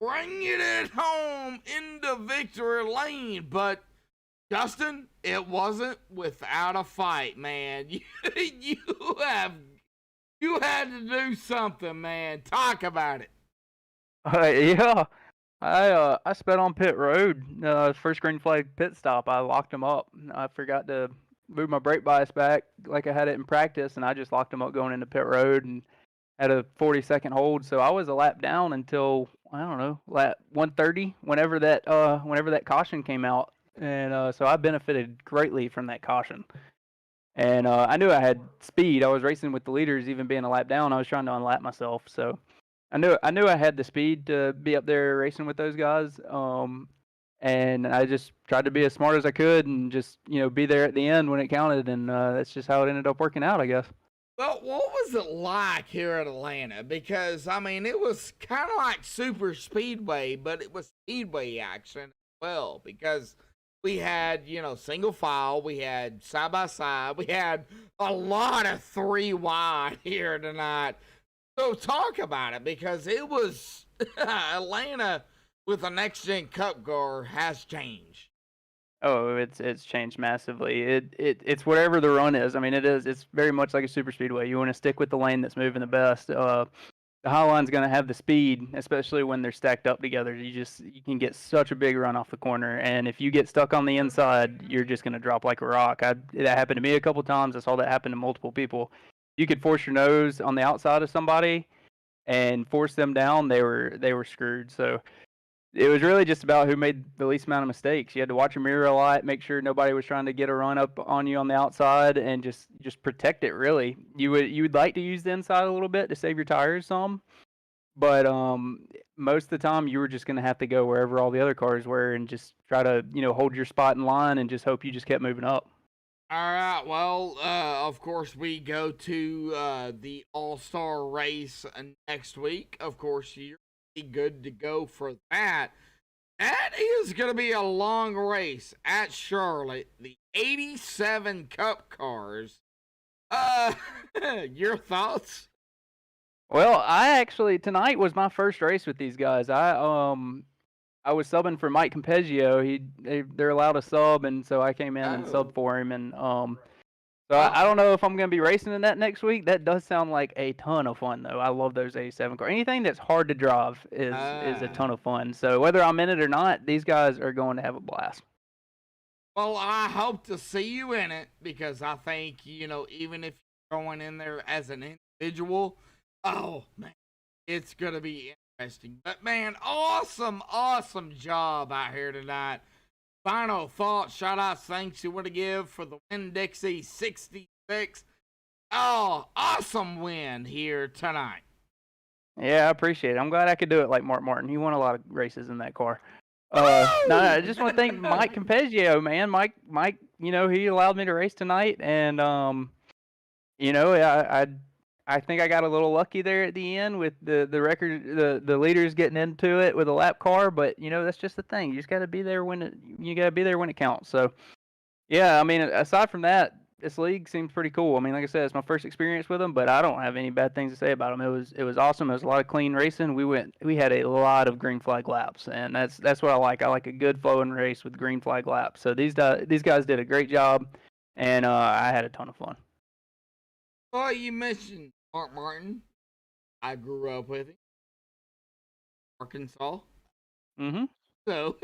Bringing it home into victory lane. But, Justin, it wasn't without a fight, man. You had to do something, man. Talk about it. Yeah, I sped on pit road. First green flag pit stop. I locked him up. I forgot to move my brake bias back like I had it in practice, and I just locked him up going into pit road and had a 40-second hold. So I was a lap down until I don't know lap 130. Whenever that caution came out, and so I benefited greatly from that caution. And I knew I had speed. I was racing with the leaders, even being a lap down. I was trying to unlap myself, so I knew I had the speed to be up there racing with those guys. And I just tried to be as smart as I could and just be there at the end when it counted. And that's just how it ended up working out, I guess. Well, what was it like here at Atlanta? Because I mean, it was kind of like super speedway, but it was speedway action as well. Because we had, single file, we had side by side, we had a lot of 3 wide here tonight. So talk about it, because it was Atlanta with a next gen Cup car has changed. Oh, it's changed massively. It's whatever the run is. I mean, it's very much like a super speedway. You want to stick with the lane that's moving the best. The high line's going to have the speed, especially when they're stacked up together. You can get such a big run off the corner, and if you get stuck on the inside, you're just going to drop like a rock. That happened to me a couple times. I saw that happen to multiple people. You could force your nose on the outside of somebody and force them down. They were screwed. So it was really just about who made the least amount of mistakes. You had to watch your mirror a lot, make sure nobody was trying to get a run up on you on the outside, and just protect it. Really, you would like to use the inside a little bit to save your tires some, but most of the time you were just going to have to go wherever all the other cars were and just try to hold your spot in line and just hope you just kept moving up. All right. Well, of course, we go to the All-Star race next week. Of course, you're good to go for that. That is going to be a long race at Charlotte. The 87 Cup cars. Your thoughts? Well, tonight was my first race with these guys. I was subbing for Mike Campeggio. They're allowed a sub, and so I came in and subbed for him. And So I don't know if I'm going to be racing in that next week. That does sound like a ton of fun, though. I love those 87 cars. Anything that's hard to drive is a ton of fun. So whether I'm in it or not, these guys are going to have a blast. Well, I hope to see you in it because I think, even if you're going in there as an individual, oh, man, it's going to be interesting. But, man, awesome job out here tonight. Final thoughts, shout outs, thanks you want to give for the Winn-Dixie 66. Oh, awesome win here tonight. Yeah, I appreciate it. I'm glad I could do it like Mark Martin. He won a lot of races in that car. No, I just want to thank Mike Campeggio, man. Mike, he allowed me to race tonight, and I think I got a little lucky there at the end with the record, the leaders getting into it with a lap car. But that's just the thing. You just got to be there when it counts. So, yeah, I mean, aside from that, this league seems pretty cool. I mean, like I said, it's my first experience with them, but I don't have any bad things to say about them. It was awesome. It was a lot of clean racing. We had a lot of green flag laps, and that's what I like. I like a good flowing race with green flag laps. So these guys did a great job, and I had a ton of fun. Well, you mentioned Mark Martin. I grew up with him. Arkansas. Mm-hmm. So,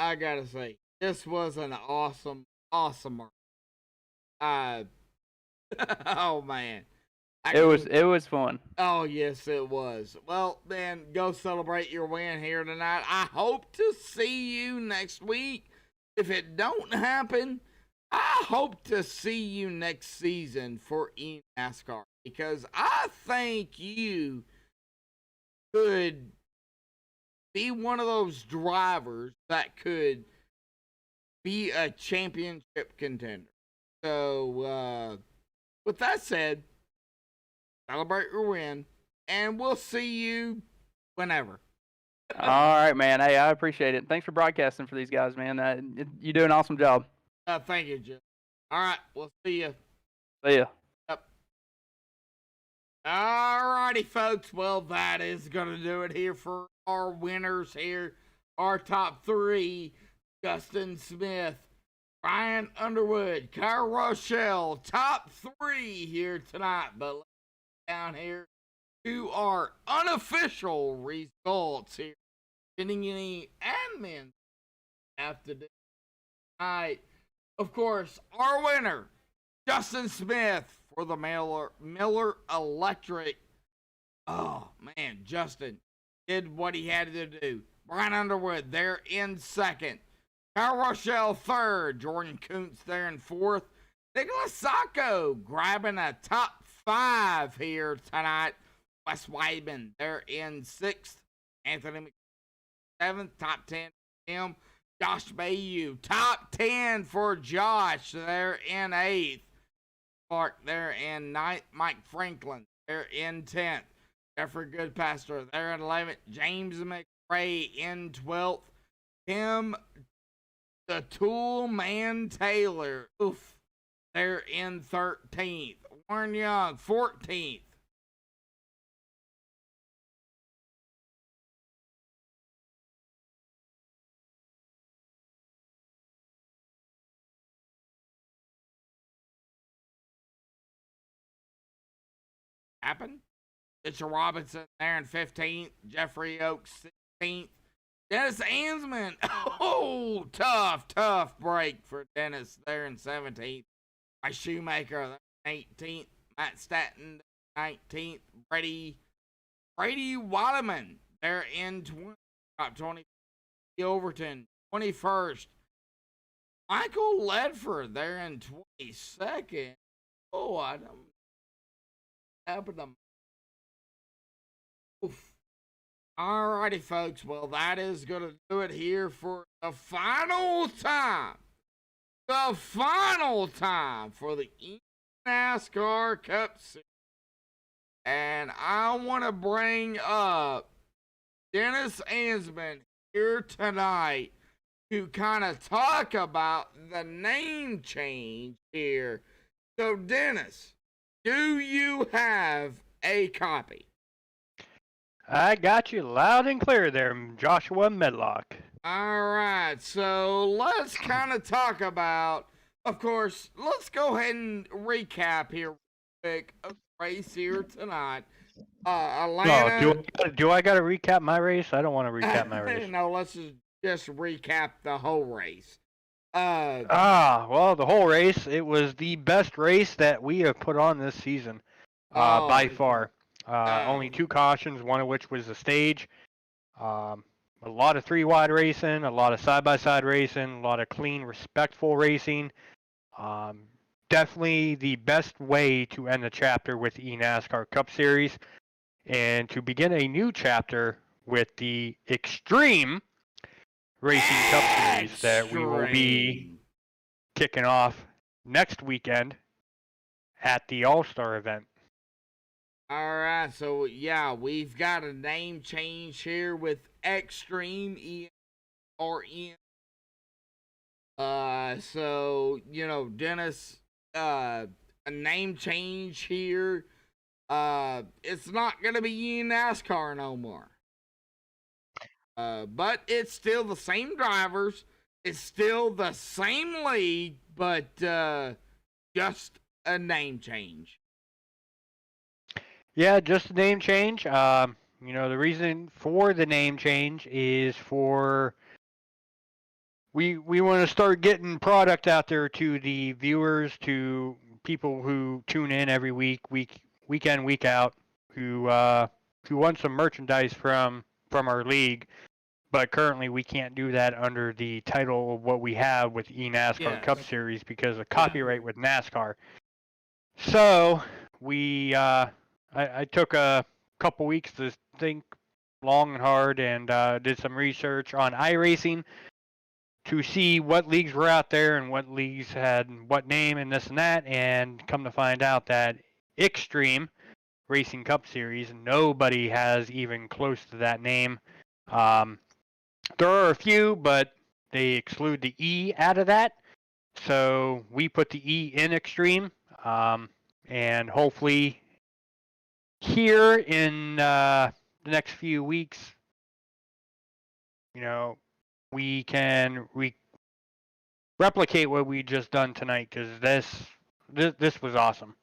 I gotta say, this was an awesome mark. Oh man. It was fun. Oh yes, it was. Well, man, go celebrate your win here tonight. I hope to see you next week. If it don't happen, I hope to see you next season for eNASCAR because I think you could be one of those drivers that could be a championship contender. So, with that said, celebrate your win, and we'll see you whenever. All right, man. Hey, I appreciate it. Thanks for broadcasting for these guys, man. You do an awesome job. Thank you, Jim. All right, we'll see you. See ya. Yep. All righty, folks. Well, that is going to do it here for our winners here. Our top three: Justin Smith, Ryan Underwood, Kyle Rochelle. Top three here tonight. But let's get down here to our unofficial results here. Getting any admin after this night. Of course, our winner, Justin Smith for the Miller Electric. Oh, man, Justin did what he had to do. Brian Underwood there in second. Kyle Rochelle third. Jordan Kuntz there in fourth. Nicholas Sacco grabbing a top 5 here tonight. Wes Weidman there in sixth. Anthony seventh, top 10 for him. Josh Bayou, top 10 for Josh there in 8th. Clark there in 9th. Mike Franklin there in 10th. Jeffrey Goodpaster there in 11th. James McRae in 12th. Tim the Tool Man Taylor, there in 13th. Warren Young, 14th. Happen. Mitchell Robinson there in 15th. Jeffrey Oaks 16th. Dennis Ansman. Oh, tough break for Dennis there in 17th. My Shoemaker there in 18th. Matt Staton 19th. Brady Waterman there in 20th. Top 20. Overton 21st. Michael Ledford there in 22nd. Oh, I don't happen to. Oof. Alrighty, folks. Well, that is going to do it here for the final time. The final time for the NASCAR Cup Series. And I want to bring up Dennis Ansman here tonight to kind of talk about the name change here. So, Dennis, do you have a copy? I got you loud and clear there, Joshua Medlock. All right, so let's kind of talk about, of course, let's go ahead and recap here real quick of the race here tonight. Atlanta. Do I got to recap my race? I don't want to recap my race. No, let's just recap the whole race. Well, the whole race, it was the best race that we have put on this season, by far. Only 2 cautions, one of which was the stage. A lot of 3-wide racing, a lot of side-by-side racing, a lot of clean, respectful racing. Definitely the best way to end the chapter with the NASCAR Cup Series and to begin a new chapter with the Extreme Racing Cup Series that we will be kicking off next weekend at the All-Star event. All right, so yeah, we've got a name change here with Extreme ERN. So you know, Dennis, a name change here. It's not gonna be NASCAR no more. But it's still the same drivers. It's still the same league, but just a name change. Yeah, just a name change. You know, the reason for the name change is for we want to start getting product out there to the viewers, to people who tune in every week in, week out, who want some merchandise from our league. But currently, we can't do that under the title of what we have with NASCAR Cup Series because of copyright with NASCAR. So I took a couple weeks to think long and hard and did some research on iRacing to see what leagues were out there and what leagues had what name and this and that, and come to find out that Extreme Racing Cup Series, nobody has even close to that name. There are a few, but they exclude the E out of that. So we put the E in Extreme, and hopefully here in the next few weeks, you know, we can replicate what we just done tonight, because this was awesome.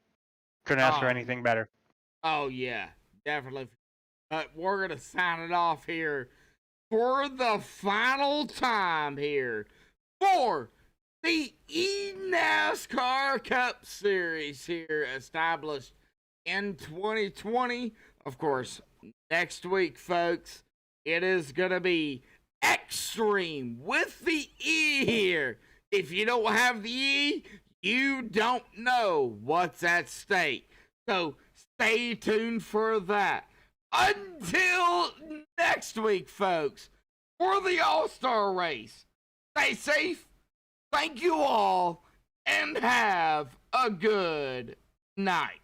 Couldn't ask for anything better. Oh yeah, definitely. But we're gonna sign it off here for the final time here for the NASCAR Cup Series here, established in 2020. Of course, next week, folks, it is gonna be Extreme with the E here. If you don't have the E, you don't know what's at stake. So stay tuned for that. Until next week, folks, for the All-Star race, stay safe, thank you all, and have a good night.